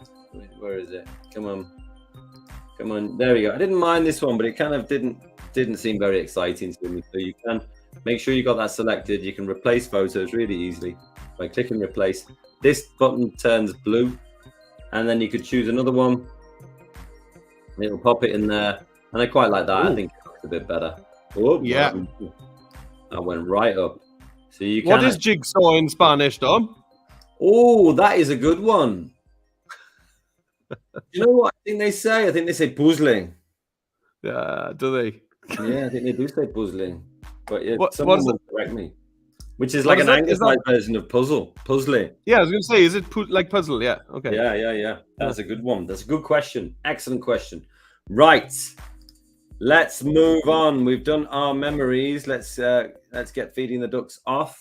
is it? Come on. There we go. I didn't mind this one, but it kind of didn't seem very exciting to me. So you can make sure you got that selected. You can replace photos really easily by clicking replace. This button turns blue, and then you could choose another one. It'll pop it in there, and I quite like that. Ooh. I think it looks a bit better. Oh, yeah, that went right up. So you can. What is jigsaw in Spanish, Dom? Oh, that is a good one. You know what I think they say? I think they say puzzling. Yeah, do they? Yeah, I think they do say puzzling. But yeah, someone will correct me. Which is like an anglified version of puzzling. Yeah, I was going to say, is it like puzzle? Yeah, okay. Yeah. That's a good one. That's a good question. Excellent question. Right. Let's move on. We've done our memories. Let's get feeding the ducks off.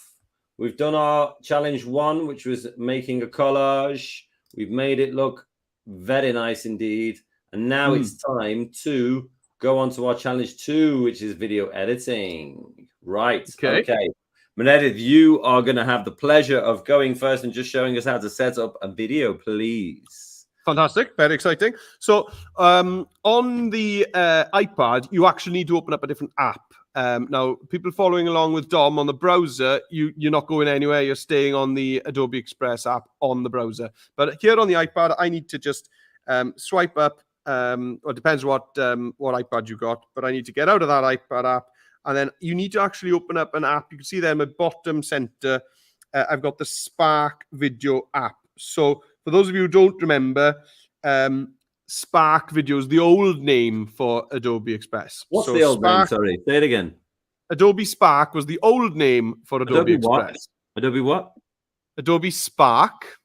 We've done our challenge 1, which was making a collage. We've made it look very nice indeed. And now it's time to go on to our challenge 2, which is video editing. Right. Okay. Meredith, you are going to have the pleasure of going first and just showing us how to set up a video, please. Fantastic. Very exciting. So on the iPad, you actually need to open up a different app. Now, people following along with Dom on the browser, you're not going anywhere. You're staying on the Adobe Express app on the browser. But here on the iPad, I need to just swipe up. Well, it depends what iPad you got. But I need to get out of that iPad app. And then you need to actually open up an app. You can see there in the bottom center, I've got the Spark Video app. So for those of you who don't remember, Spark Video is the old name for Adobe Express. What's the old name? Sorry, say it again. Adobe Spark was the old name for Adobe Express. What? Adobe what? Adobe Spark.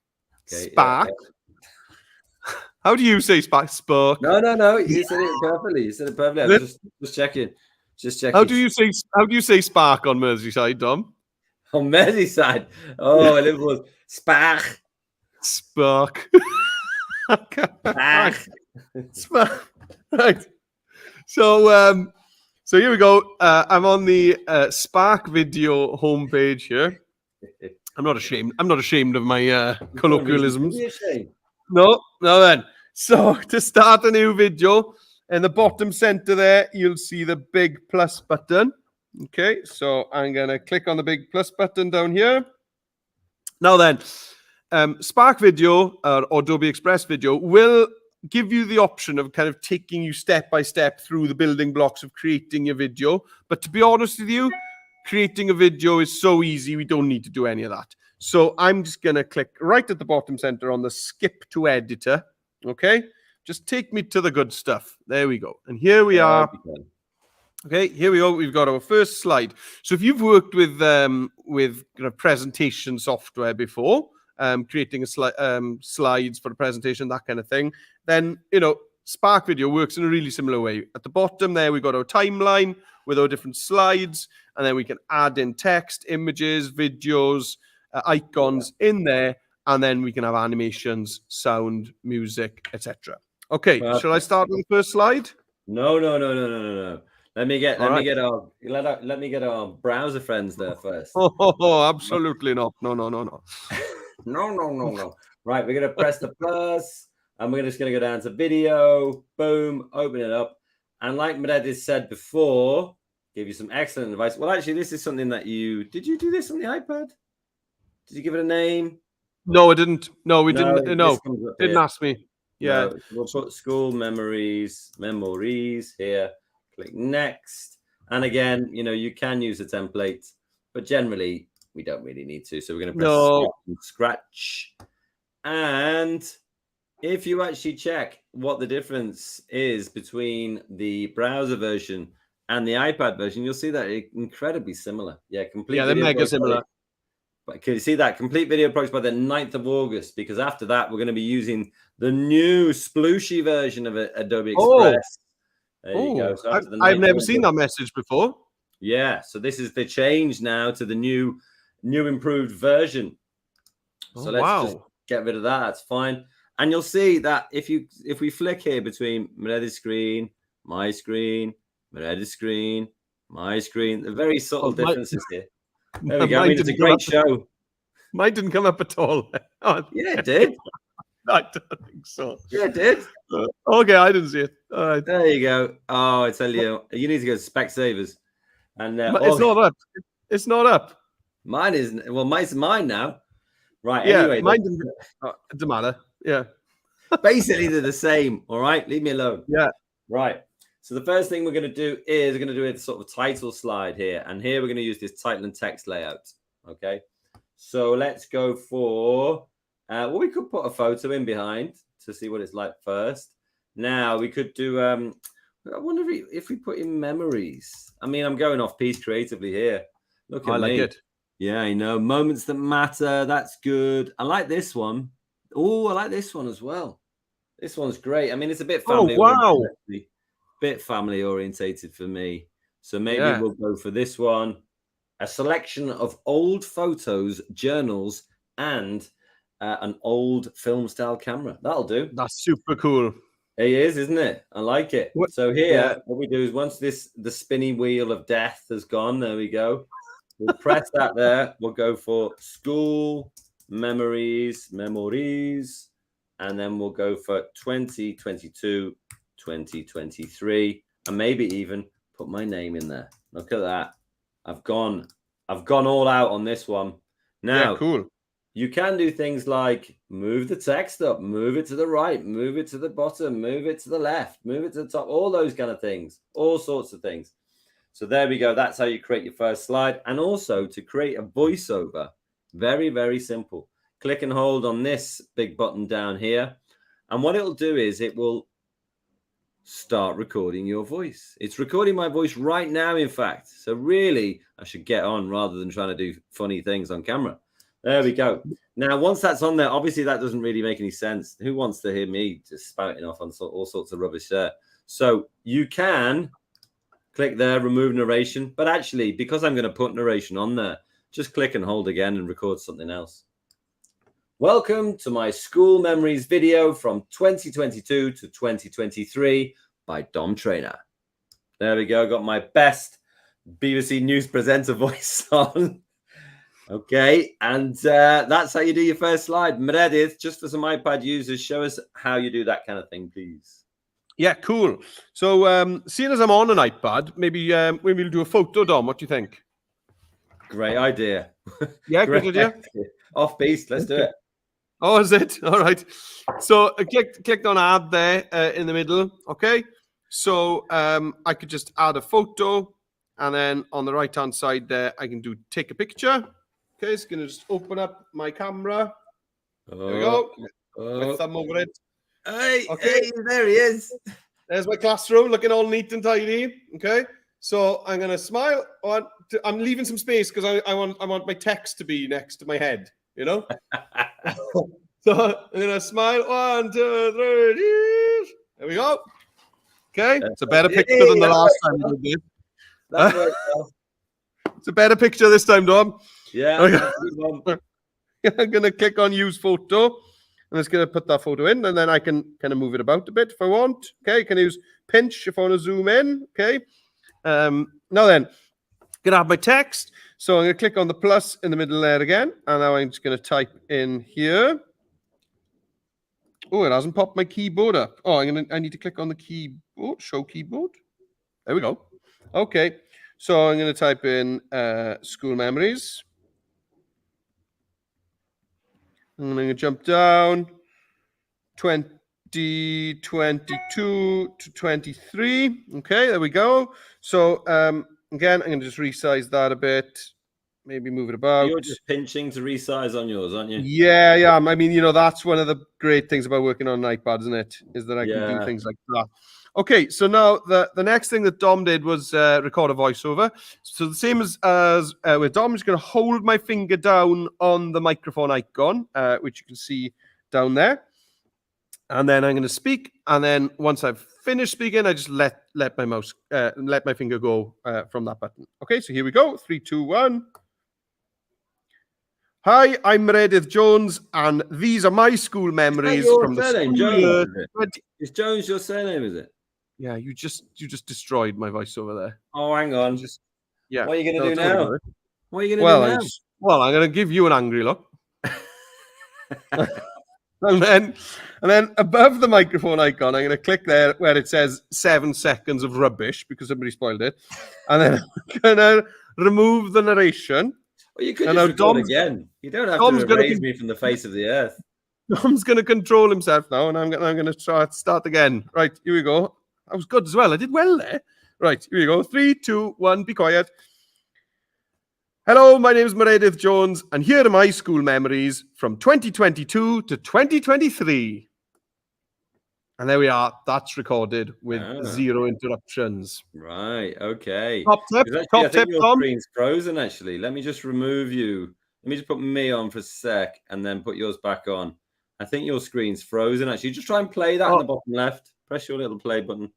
Okay, Spark. Yeah. How do you say Spark? Spark. No. You said it perfectly. I'm just checking. How do you say Spark on Merseyside, Dom? On Merseyside? Oh, it was Spark. Spark. Spark. Right. So here we go. I'm on the Spark Video homepage here. I'm not ashamed of my colloquialisms. No, then. So to start a new video, in the bottom center there, you'll see the big plus button. Okay, so I'm going to click on the big plus button down here. Now then, Spark Video or Adobe Express Video will give you the option of kind of taking you step by step through the building blocks of creating your video. But to be honest with you, creating a video is so easy, we don't need to do any of that. So I'm just going to click right at the bottom center on the skip to editor. Okay. Just take me to the good stuff. There we go. And here we are. Okay, here we go. We've got our first slide. So if you've worked with presentation software before, creating slides for a presentation, that kind of thing, then, Spark Video works in a really similar way. At the bottom there, we've got our timeline with our different slides, and then we can add in text, images, videos, icons in there. and then we can have animations, sound, music, etc. Okay, Perfect. shall I start with the first slide? No. Let me get our browser friends there first. Oh, absolutely not. No. No. Right, we're gonna press the plus, and we're just gonna go down to video. Boom, open it up, and like Meredith said before, give you some excellent advice. Well, actually, this is something that did you do this on the iPad? Did you give it a name? No, it didn't. No, we didn't. No, didn't here. ask me. Yeah, No, we'll put school memories here. Click next, and again, you can use a template, but generally we don't really need to. So we're going to press start from scratch, and if you actually check what the difference is between the browser version and the iPad version, you'll see that it's incredibly similar. Yeah, they're mega similar. But can you see that? Complete video approach by the 9th of August, because after that, we're going to be using the new splooshy version of Adobe Express. There you go. So I've never seen that message before. Yeah. So this is the change now to the new improved version. So let's just get rid of that. That's fine. And you'll see that if we flick here between Meredith's screen, my screen, Meredith's screen, my screen, the very subtle differences here. There we go. I mean, it's a great show. Mine didn't come up at all. Yeah, it did. I don't think so. Yeah, it did. Okay, I didn't see it. All right. There you go. Oh, I tell you need to go to Specsavers. And it's not up. It's not up. Mine isn't. Well, mine's mine now. Right. Yeah, anyway, mine didn't. It doesn't matter. Yeah. Basically, they're the same. All right. Leave me alone. Yeah. Right. So the first thing we're going to do is we're going to do a sort of title slide here. And here we're going to use this title and text layout. Okay. So let's go for, well, we could put a photo in behind to see what it's like first. Now we could do, I wonder if we put in memories. I mean, I'm going off piece creatively here. Look at me. I like it. Yeah, I know. Moments that matter. That's good. I like this one. Oh, I like this one as well. This one's great. I mean, it's a bit family. Oh, wow. Bit family orientated for me. So maybe we'll go for this one. A selection of old photos, journals, and an old film style camera. That'll do. That's super cool. It is, isn't it? I like it. So here, what we do is once the spinny wheel of death has gone, there we go. We'll press that there. We'll go for school memories, and then we'll go for 2022, 2023, and maybe even put my name in there. Look at that. I've gone all out on this one. Now, cool. You can do things like move the text up, move it to the right, move it to the bottom, move it to the left, move it to the top, all those kind of things, all sorts of things. So there we go. That's how you create your first slide. And also to create a voiceover, very, very simple. Click and hold on this big button down here. And what it'll do is it will start recording your voice. It's recording my voice right now, in fact. So really, I should get on rather than trying to do funny things on camera. There we go. Now, once that's on there, obviously that doesn't really make any sense. Who wants to hear me just spouting off on all sorts of rubbish there? So you can click there, remove narration. But actually, because I'm going to put narration on there, just click and hold again and record something else. Welcome to my school memories video from 2022 to 2023 by Dom Trainer. There we go. Got my best BBC News presenter voice on. Okay, and that's how you do your first slide. Meredith, just for some iPad users, show us how you do that kind of thing, please. Yeah, cool. So seeing as I'm on an iPad, maybe we'll do a photo, Dom. What do you think? Great idea. Yeah, good idea. Off beast, let's do it. Oh, is it? All right. So I clicked on add there in the middle. Okay. So I could just add a photo, and then on the right-hand side there, I can do take a picture. Okay, it's going to just open up my camera. There we go. My thumb over it. Hey, okay. Hey, there he is. There's my classroom looking all neat and tidy. Okay, so I'm going to smile. I'm leaving some space because I want my text to be next to my head, you know? So I'm going to smile. 1, 2, 3. There we go. Okay, it's a better picture than the last time we did. That's right. It's a better picture this time, Dom. Yeah. I'm going to click on use photo. I'm just going to put that photo in, and then I can kind of move it about a bit if I want. Okay, can use pinch if I want to zoom in. Okay. Now then, going to have my text. So I'm going to click on the plus in the middle there again, and now I'm just going to type in here. Oh, it hasn't popped my keyboard up. Oh, I need to click on the keyboard, show keyboard. There we go. Okay, so I'm going to type in school memories. And I'm going to jump down 2022 to 23. Okay, there we go. So again, I'm going to just resize that a bit. Maybe move it about. You're just pinching to resize on yours, aren't you? Yeah. I mean, that's one of the great things about working on an iPad, isn't it? Is that I can do Yeah. things like that. Okay, so now the next thing that Dom did was record a voiceover. So the same as with Dom, I'm just going to hold my finger down on the microphone icon, which you can see down there. And then I'm going to speak. And then once I've finished speaking, I just let my finger go from that button. Okay, so here we go. 3, 2, 1. Hi, I'm Meredith Jones, and these are my school memories from the school year. Is Jones your surname, is it? Yeah, you just destroyed my voiceover there. Oh, hang on. Yeah. What are you going to do now? What are you going to do now? I'm going to give you an angry look. and then above the microphone icon, I'm going to click there where it says 7 seconds of rubbish because somebody spoiled it. And then I'm going to remove the narration. Well, you could just record again. You don't have to erase me from the face of the earth. Dom's going to control himself now, and I'm going to start again. Right, here we go. I was good as well. I did well there. Right, here we go. 3, 2, 1, be quiet. Hello, my name is Meredith Jones, and here are my school memories from 2022 to 2023. And there we are. That's recorded with 0 interruptions. Right. Okay. Top tip. I think your screen's frozen, actually. Let me just remove you. Let me just put me on for a sec and then put yours back on. I think your screen's frozen, actually. Just try and play that in the bottom left. Press your little play button.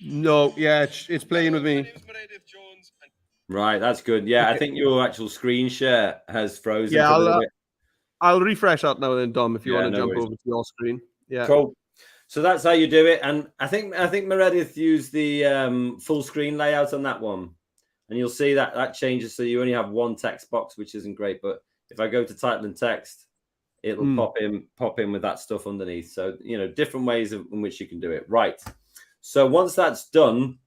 No. Yeah, it's playing with me. Right. That's good. Yeah, okay. I think your actual screen share has frozen for a little bit. I'll refresh that now then, Dom, if you want to jump over to your screen. Yeah. Cool. So that's how you do it. And I think Meredith used the full screen layout on that one. And you'll see that changes. So you only have one text box, which isn't great. But if I go to title and text, it'll pop in with that stuff underneath. So, different ways in which you can do it. Right. So once that's done,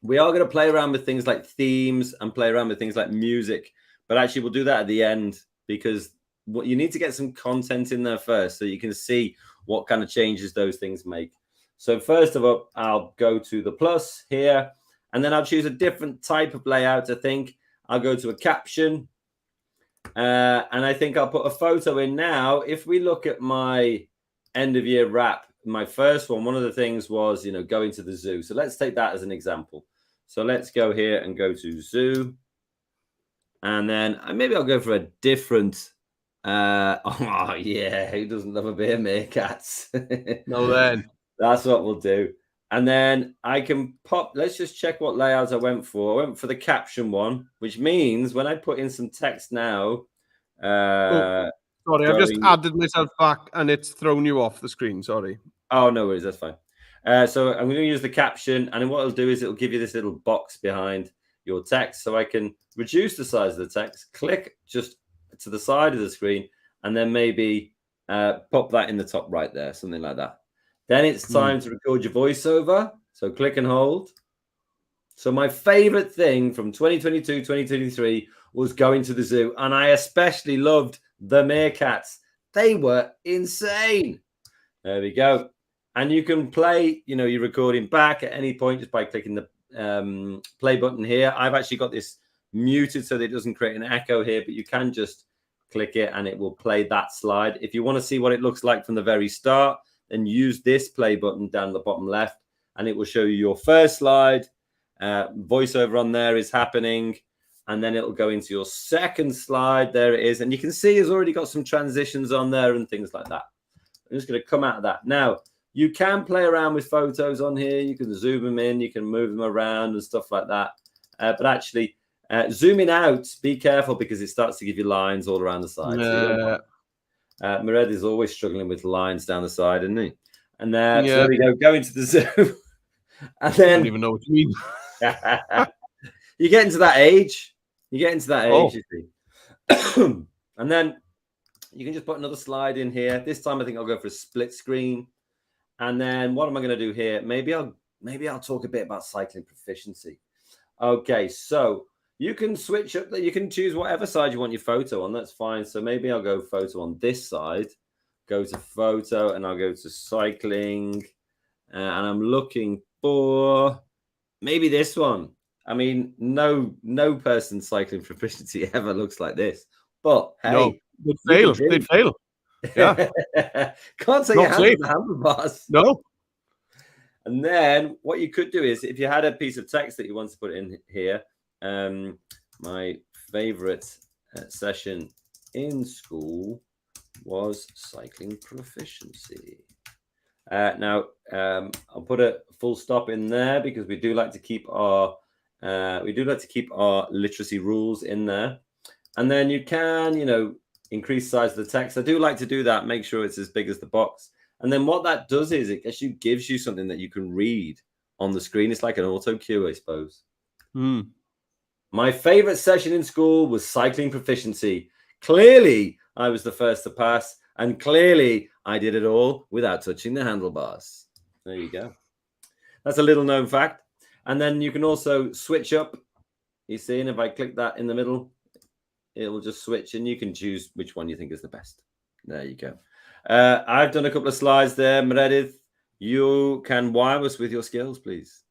we are going to play around with things like themes and play around with things like music. But actually, we'll do that at the end because you need to get some content in there first so you can see what kind of changes those things make. So first of all, I'll go to the plus here, and then I'll choose a different type of layout. I think I'll go to a caption, and I think I'll put a photo in now. If we look at my end of year wrap, my first one of the things was, going to the zoo. So let's take that as an example. So let's go here and go to zoo. And then maybe I'll go for a different oh yeah, who doesn't love a bit of meerkats? No, then that's what we'll do. And then I can let's just check what layouts I went for. I went for the caption one, which means when I put in some text now. Sorry, I've just added myself back and it's thrown you off the screen. Sorry. Oh, no worries, that's fine. So I'm going to use the caption, and then what it'll do is it'll give you this little box behind your text, so I can reduce the size of the text, click just to the side of the screen, and then maybe pop that in the top right there, something like that. Then it's time to record your voiceover. So click and hold. So my favorite thing from 2022, 2023 was going to the zoo, and I especially loved the meerkats. They were insane. There we go. And you can play, your recording back at any point just by clicking the play button here. I've actually got this muted so that it doesn't create an echo here, but you can just click it and it will play that slide. If you want to see what it looks like from the very start, then use this play button down the bottom left and it will show you your first slide. Voiceover on there is happening, and then it'll go into your second slide. There it is. And you can see it's already got some transitions on there and things like that. I'm just going to come out of that. Now, you can play around with photos on here. You can zoom them in. You can move them around and stuff like that. But actually, Zooming out, be careful because it starts to give you lines all around the side. So Mered is always struggling with lines down the side, isn't he? And so there we go. Go into the zoom. And then I don't even know what you mean. you get into that age. You see. And then you can just put another slide in here. This time I think I'll go for a split screen. And then what am I going to do here? Maybe I'll talk a bit about cycling proficiency. Okay, so you can switch up. You can choose whatever side you want your photo on. That's fine. So maybe I'll go photo on this side. Go to photo, and I'll go to cycling. And I'm looking for maybe this one. I mean, no person cycling proficiency ever looks like this. But hey, no, they'd fail. Yeah. Can't say your hands on the handlebars. No. And then what you could do is, if you had a piece of text that you want to put in here, my favorite session in school was cycling proficiency. Now, I'll put a full stop in there because we do like to keep our literacy rules in there. And then you can, increase size of the text. I do like to do that. Make sure it's as big as the box. And then what that does is it actually gives you something that you can read on the screen. It's like an auto cue, I suppose. My favorite session in school was cycling proficiency. Clearly, I was the first to pass, and clearly I did it all without touching the handlebars. There you go. That's a little known fact. And then you can also switch up. You see, and if I click that in the middle, it will just switch, and you can choose which one you think is the best. There you go. I've done a couple of slides there. Meredith, you can wire us with your skills, please.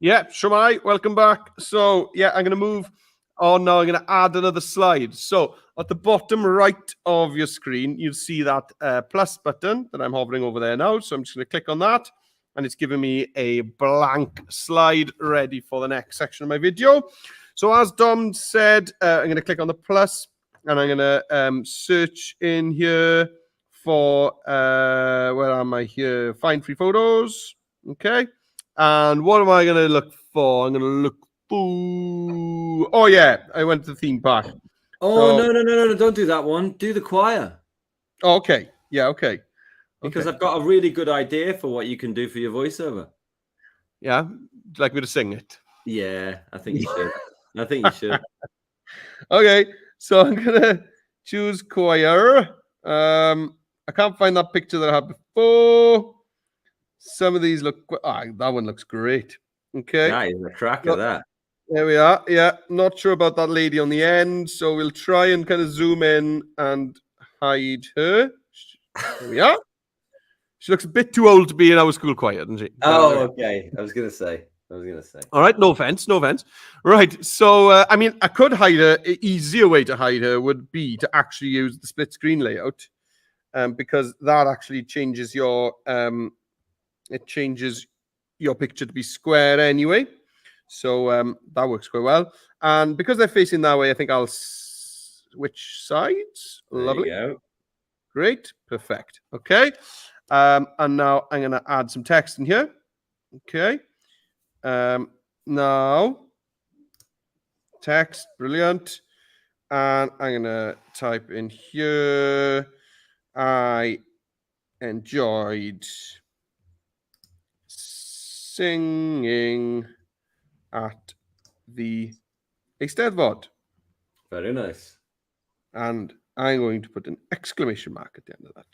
Yeah, Shomai, welcome back. So, yeah, I'm going to move on now. I'm going to add another slide. So, at the bottom right of your screen, you'll see that plus button that I'm hovering over there now. So, I'm just going to click on that, and it's giving me a blank slide ready for the next section of my video. So, as Dom said, I'm going to click on the plus, and I'm going to search in here for, where am I here? Find free photos. Okay. And what am I going to look for? I'm going to look for... Oh, yeah. I went to the theme park. Oh, so... no. Don't do that one. Do the choir. Oh, okay. Yeah, okay. Because I've got a really good idea for what you can do for your voiceover. Yeah? Would you like me to sing it? Yeah, I think you should. Okay. So I'm going to choose choir. I can't find that picture that I had before. Some of these look... that one looks great. Okay. That is a cracker, that. There we are. Yeah, not sure about that lady on the end, so we'll try and kind of zoom in and hide her. There we are. She looks a bit too old to be in our school choir, doesn't she? Oh, okay. I was going to say. All right, no offense. Right, so, I mean, I could hide her. An easier way to hide her would be to actually use the split screen layout, because that actually changes your... it changes your picture to be square anyway. So that works quite well. And because they're facing that way, I think I'll switch sides. Lovely. There you go. Great. Perfect. Okay. And now I'm going to add some text in here. Okay. Now, text. Brilliant. And I'm going to type in here. I enjoyed singing at the Eisteddfod. Very nice. And I'm going to put an exclamation mark at the end of that.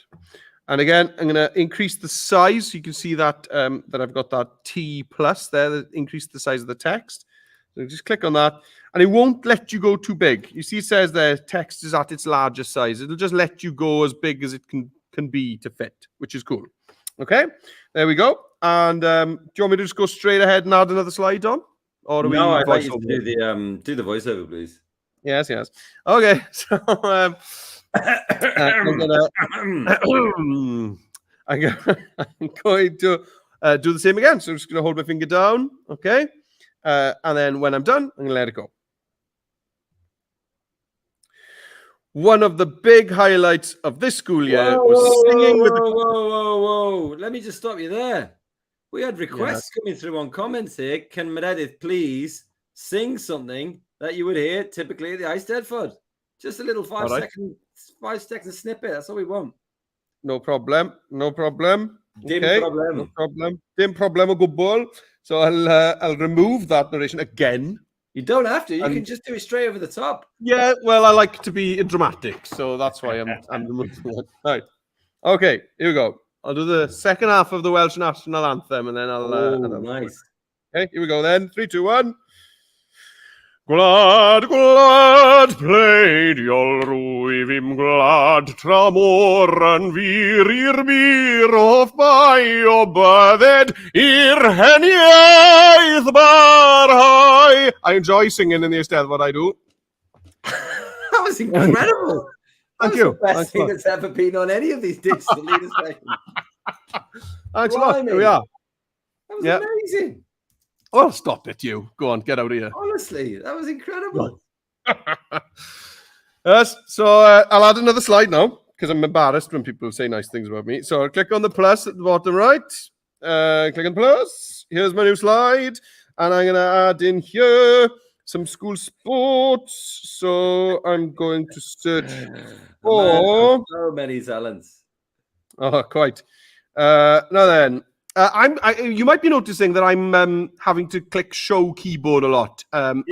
And again, I'm going to increase the size. You can see that that I've got that T plus there that increased the size of the text. So just click on that, and it won't let you go too big. You see, it says the text is at its largest size. It'll just let you go as big as it can be to fit, which is cool. Okay, there we go. And do you want me to just go straight ahead and add another slide on? Or do no, I'd like you to do the voiceover, please. Yes. Okay, so I'm going to do the same again. So I'm just going to hold my finger down, okay? And then when I'm done, I'm going to let it go. One of the big highlights of this school year was singing with the... Whoa. Let me just stop you there. We had requests coming through on comments here. Can Meredith please sing something that you would hear typically at the Ice Dead Fud. Just a little 5 right. second snippet. That's all we want. No problem. No problem. Dim Okay. problem. No problem. Dim problem. A good ball. So I'll remove that narration again. You don't have to. You can just do it straight over the top. Yeah. Well, I like to be dramatic, so that's why I'm removing it. Right. Okay. Here we go. I'll do the second half of the Welsh national anthem, and then I'll. Nice. Okay. Here we go. Then 3, 2, 1. Glad, glad played your rwyf glad tra môr yn fyr i'r bir of bai o bydded i'r heniaeth barhau. I enjoy singing in the Eisteddfod, I do. That was incredible. Thank you. The best thing that's ever been on any of these digital leader sessions. Thanks a lot. Here we are. That was amazing. Oh, stop it, you. Go on, get out of here. Honestly, that was incredible. Yes, so I'll add another slide now because I'm embarrassed when people say nice things about me. So I'll click on the plus at the bottom right. Click on plus. Here's my new slide. And I'm going to add in here some school sports. So I'm going to search for... So many talents. Oh, quite. Now then. You might be noticing that I'm having to click show keyboard a lot. And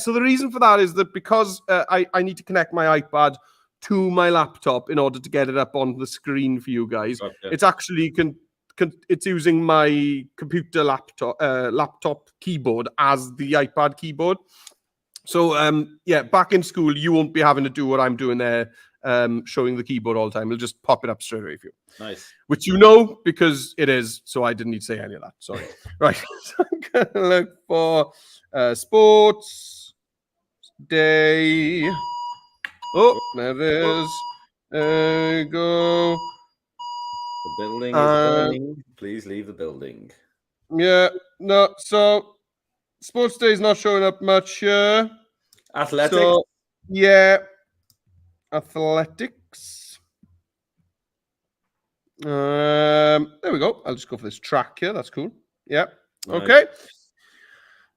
so the reason for that is that because I need to connect my iPad to my laptop in order to get it up on the screen for you guys. Okay. It's actually it's using my computer laptop keyboard as the iPad keyboard. So back in school you won't be having to do what I'm doing there. Showing the keyboard all the time. It'll just pop it up straight away for you. Nice. Which you know because it is, so I didn't need to say any of that. Sorry. Right. So I'm going to look for sports day. Oh, there it is. There you go. The building is burning. Please leave the building. Yeah. No, so sports day is not showing up much here. Athletics. So, yeah. Athletics. There we go. I'll just go for this track here. That's cool. Yeah. Nice. Okay.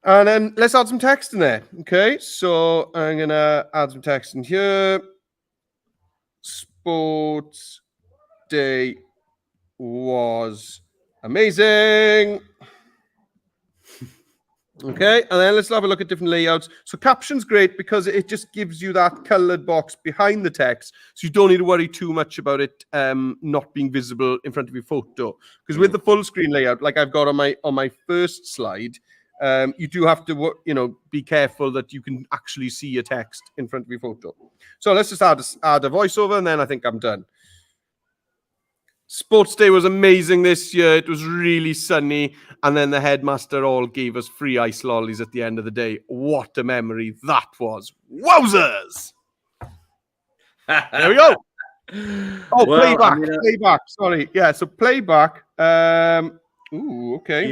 And then let's add some text in there. Okay. So I'm going to add some text in here. Sports day was amazing. Okay, and then let's have a look at different layouts. So caption's great because it just gives you that colored box behind the text, so you don't need to worry too much about it not being visible in front of your photo. Because with the full screen layout, like I've got on my first slide, you do have to be careful that you can actually see your text in front of your photo. So let's just add a voiceover, and then I think I'm done. Sports day was amazing this year. It was really sunny. And then the headmaster all gave us free ice lollies at the end of the day. What a memory that was. Wowzers! There we go. Oh, well, playback. Sorry. Yeah, so playback. Okay.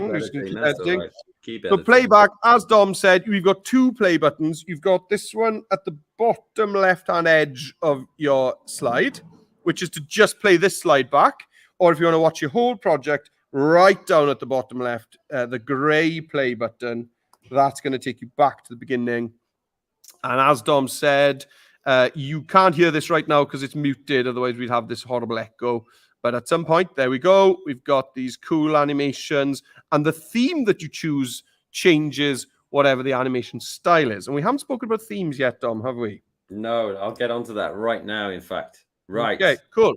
So playback, as Dom said, we've got 2 play buttons. You've got this one at the bottom left-hand edge of your slide, which is to just play this slide back. Or if you want to watch your whole project, right down at the bottom left, the gray play button, that's going to take you back to the beginning. And as Dom said, you can't hear this right now because it's muted. Otherwise, we'd have this horrible echo. But at some point, there we go. We've got these cool animations. And the theme that you choose changes whatever the animation style is. And we haven't spoken about themes yet, Dom, have we? No, I'll get onto that right now, in fact. Right. Okay, cool.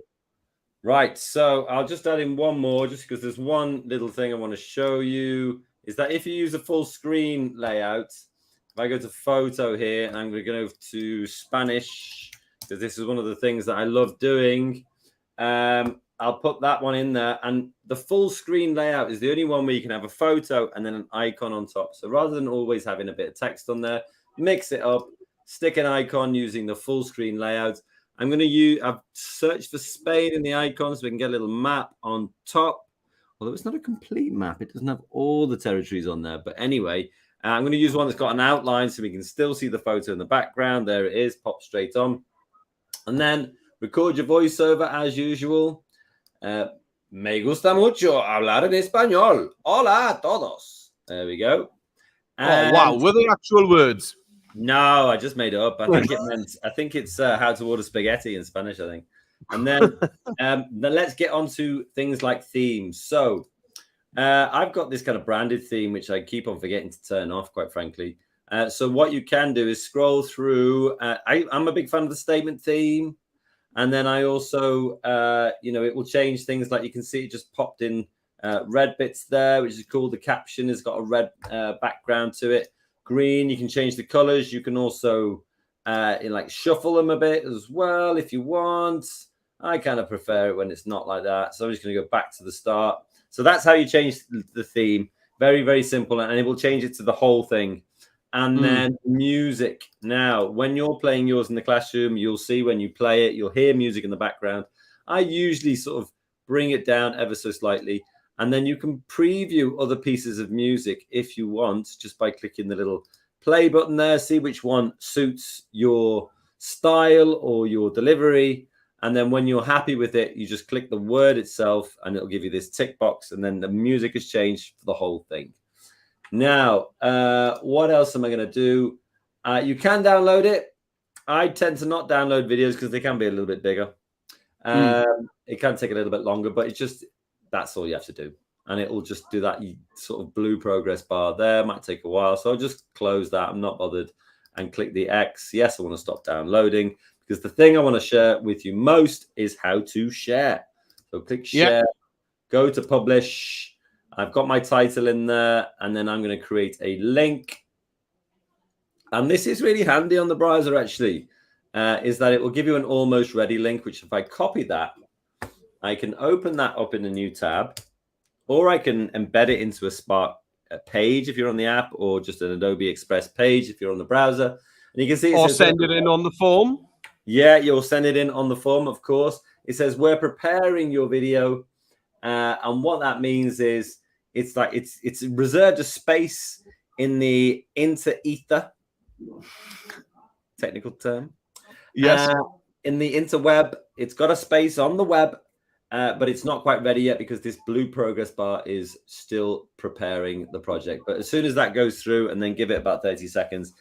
Right, so I'll just add in one more, just because there's one little thing I want to show you, is that if you use a full screen layout, if I go to photo here, and I'm going to go to Spanish, because this is one of the things that I love doing, I'll put that one in there, and the full screen layout is the only one where you can have a photo and then an icon on top. So rather than always having a bit of text on there, mix it up, stick an icon using the full screen layout. I've searched for Spain in the icon so we can get a little map on top. Although it's not a complete map. It doesn't have all the territories on there. But anyway, I'm going to use one that's got an outline so we can still see the photo in the background. There it is. Pop straight on. And then record your voiceover as usual. Me gusta mucho hablar en español. Hola a todos. There we go. Oh, wow. And Were they actual words? no, I just made it up. I think it meant. I think it's how to order spaghetti in Spanish. I think. And then let's get on to things like themes. So I've got this kind of branded theme which I keep on forgetting to turn off, quite frankly. So what you can do is scroll through. I'm a big fan of the statement theme, and then I also, it will change things like you can see it just popped in red bits there, which is cool. The caption has got a red background to it. Green, you can change the colors. You can also like shuffle them a bit as well if you want. I kind of prefer it when it's not like that. So I'm just going to go back to the start. So that's how you change the theme. Very, very simple. And it will change it to the whole thing. And then music. Now, when you're playing yours in the classroom, you'll see when you play it, you'll hear music in the background. I usually sort of bring it down ever so slightly. And then you can preview other pieces of music if you want, just by clicking the little play button there. See which one suits your style or your delivery. And then when you're happy with it, you just click the word itself and it'll give you this tick box. And then the music has changed for the whole thing. Now, what else am I going to do? You can download it. I tend to not download videos because they can be a little bit bigger. It can take a little bit longer, but it's just, that's all you have to do. And it will just do that sort of blue progress bar there. Might take a while. So I'll just close that. I'm not bothered and click the X. Yes, I want to stop downloading because the thing I want to share with you most is how to share. So click share, go to publish. I've got my title in there, and then I'm going to create a link. And this is really handy on the browser, actually, is that it will give you an almost ready link, which if I copy that, I can open that up in a new tab, or I can embed it into a Spark page if you're on the app, or just an Adobe Express page if you're on the browser. And you can see it or says, send it in on the form. Yeah, you'll send it in on the form, of course. It says we're preparing your video. And what that means is it's like it's reserved a space in the inter-ether, technical term. Yes. In the interweb, it's got a space on the web, but it's not quite ready yet because this blue progress bar is still preparing the project. But as soon as that goes through, and then give it about 30 seconds,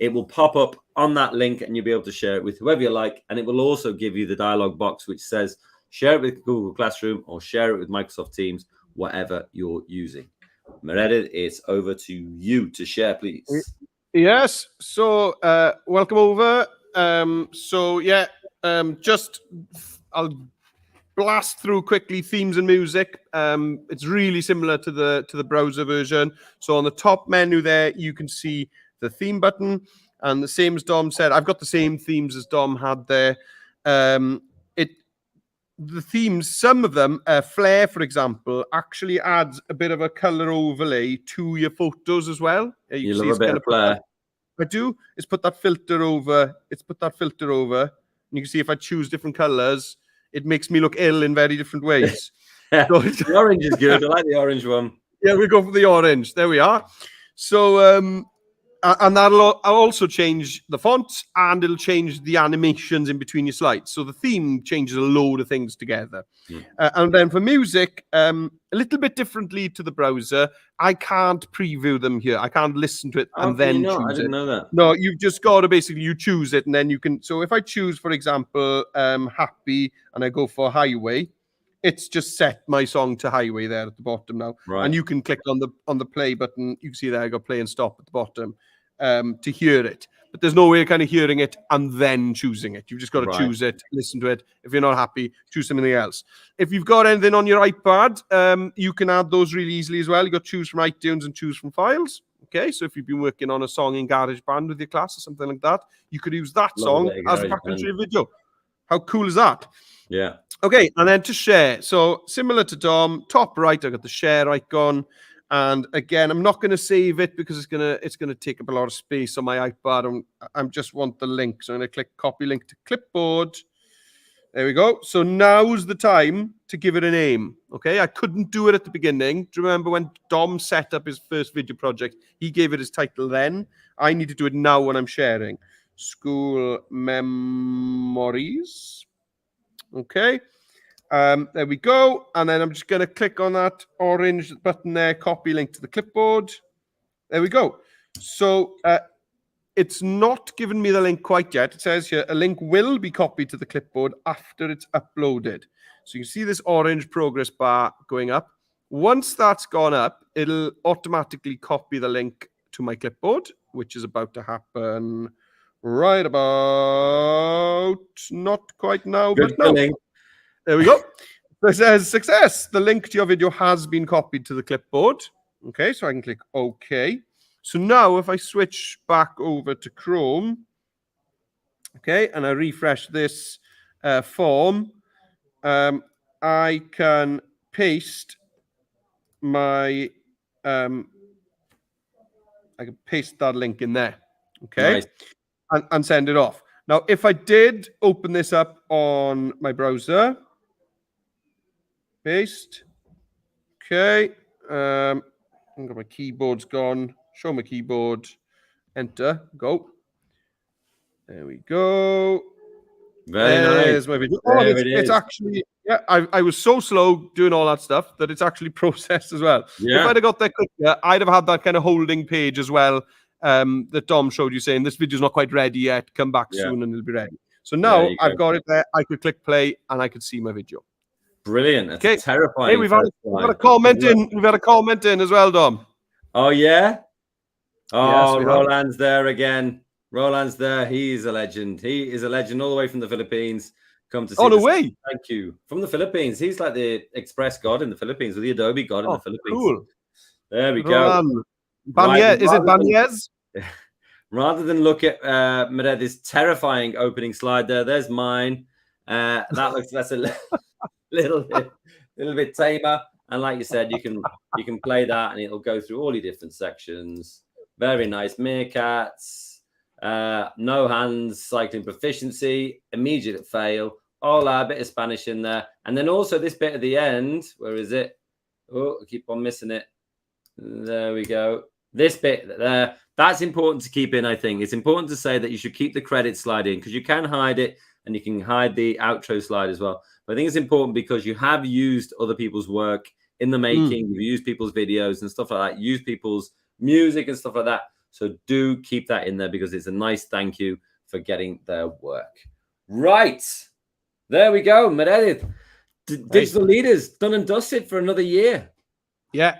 it will pop up on that link and you'll be able to share it with whoever you like. And it will also give you the dialog box which says, share it with Google Classroom or share it with Microsoft Teams, whatever you're using. Meredith, it's over to you to share, please. Yes. So welcome over. I'll blast through quickly themes and music. It's really similar to the browser version. So on the top menu there, you can see the theme button, and the same as Dom said, I've got the same themes as Dom had there. The themes, some of them, Flare, for example, actually adds a bit of a color overlay to your photos as well. You love a bit of Flare. I do. It's put that filter over. And you can see if I choose different colors, it makes me look ill in very different ways. So the orange is good. I like the orange one. Yeah, we'll go for the orange. There we are. So, and that'll also change the fonts, and it'll change the animations in between your slides. So the theme changes a load of things together. And then for music, a little bit differently to the browser, I can't preview them here. I can't listen to it and then choose it. I didn't know that. No, you've just got to basically, you choose it and then you can. So if I choose, for example, Happy, and I go for Highway, it's just set my song to Highway there at the bottom now. Right. And you can click on the play button. You can see there I got play and stop at the bottom to hear it. But there's no way of kind of hearing it and then choosing it. You've just got to choose it, listen to it. If you're not happy, choose something else. If you've got anything on your iPad, you can add those really easily as well. You've got to choose from iTunes and choose from files. Okay, so if you've been working on a song in GarageBand with your class or something like that, you could use that song as a background to your video. How cool is that? Yeah. Okay, and then to share. So similar to Dom, top right, I've got the share icon. And again, I'm not going to save it because it's gonna take up a lot of space on my iPad. I just want the link. So I'm going to click copy link to clipboard. There we go. So now's the time to give it a name. Okay, I couldn't do it at the beginning. Do you remember when Dom set up his first video project? He gave it his title then. I need to do it now when I'm sharing. School memories. Okay. There we go. And then I'm just going to click on that orange button there, copy link to the clipboard. There we go. So it's not given me the link quite yet. It says here, a link will be copied to the clipboard after it's uploaded. So you can see this orange progress bar going up. Once that's gone up, it'll automatically copy the link to my clipboard, which is about to happen right about, not quite now, Good but no. feeling. There we go. It says success. The link to your video has been copied to the clipboard. Okay, so I can click OK. So now if I switch back over to Chrome, okay, and I refresh this form, I can paste my, I can paste that link in there, okay, Nice. and send it off. Now, if I did open this up on my browser, paste, okay, I've got my keyboard's gone, show my keyboard, enter, go. There we go. Very There's nice. my video. There Oh, it is. it's actually, yeah, I was so slow doing all that stuff that it's actually processed as well. Yeah. If I'd have got there quicker, I'd have had that kind of holding page as well that Dom showed you saying, this video's not quite ready yet. Come back soon and it'll be ready. So now I've got it there. I could click play and I could see my video. Brilliant. That's terrifying. Hey, we've had a comment in. We've had a comment in as well, Dom. Oh, yeah? Oh, Yes, Roland's there again. Roland's there. He's a legend. He is a legend all the way from the Philippines. Come to see. Oh, no way. Thank you. From the Philippines. He's like the Express God in the Philippines, or the Adobe God in the Philippines. Cool. There we Roland. go. Right, is it Banyez? Rather than look at this terrifying opening slide there's mine. That's a little bit tamer. And like you said, you can play that and it'll go through all your different sections. Very nice. Meerkats, no hands, cycling proficiency, immediate fail, all a bit of Spanish in there. And then also this bit at the end, where is it? Oh, I keep on missing it. There we go. This bit there, that's important to keep in, I think. It's important to say that you should keep the credit slide in because you can hide it and you can hide the outro slide as well. But I think it's important because you have used other people's work in the making. You've used people's videos and stuff like that. Use people's music and stuff like that. So do keep that in there because it's a nice thank you for getting their work. Right. There we go. Meredith. Digital Leaders done and dusted for another year. Yeah.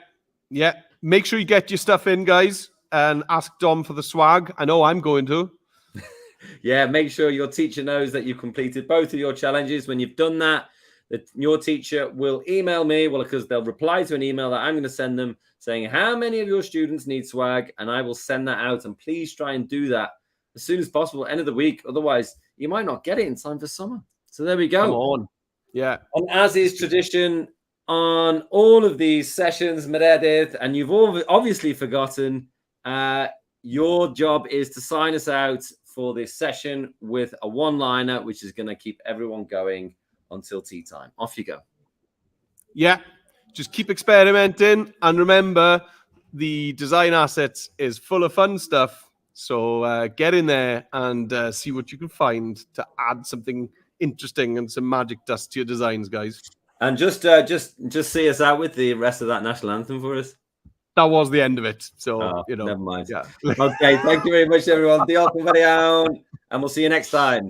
Yeah. Make sure you get your stuff in, guys, and ask Dom for the swag. I know I'm going to. Yeah, make sure your teacher knows that you've completed both of your challenges. When you've done that, your teacher will email me, because they'll reply to an email that I'm going to send them saying how many of your students need swag, and I will send that out. And please try and do that as soon as possible, end of the week. Otherwise, you might not get it in time for summer. So there we go. Come on. Yeah. And as is tradition on all of these sessions, Meredith, and you've all obviously forgotten, your job is to sign us out for this session with a one-liner, which is going to keep everyone going until tea time. Off you go. Yeah. Just keep experimenting. And remember, the design assets is full of fun stuff. So get in there and see what you can find to add something interesting and some magic dust to your designs, guys. And just see us out with the rest of that national anthem for us. That was the end of it. So, never mind. Yeah. Okay, thank you very much, everyone. Diolch yn fawr iawn, and we'll see you next time.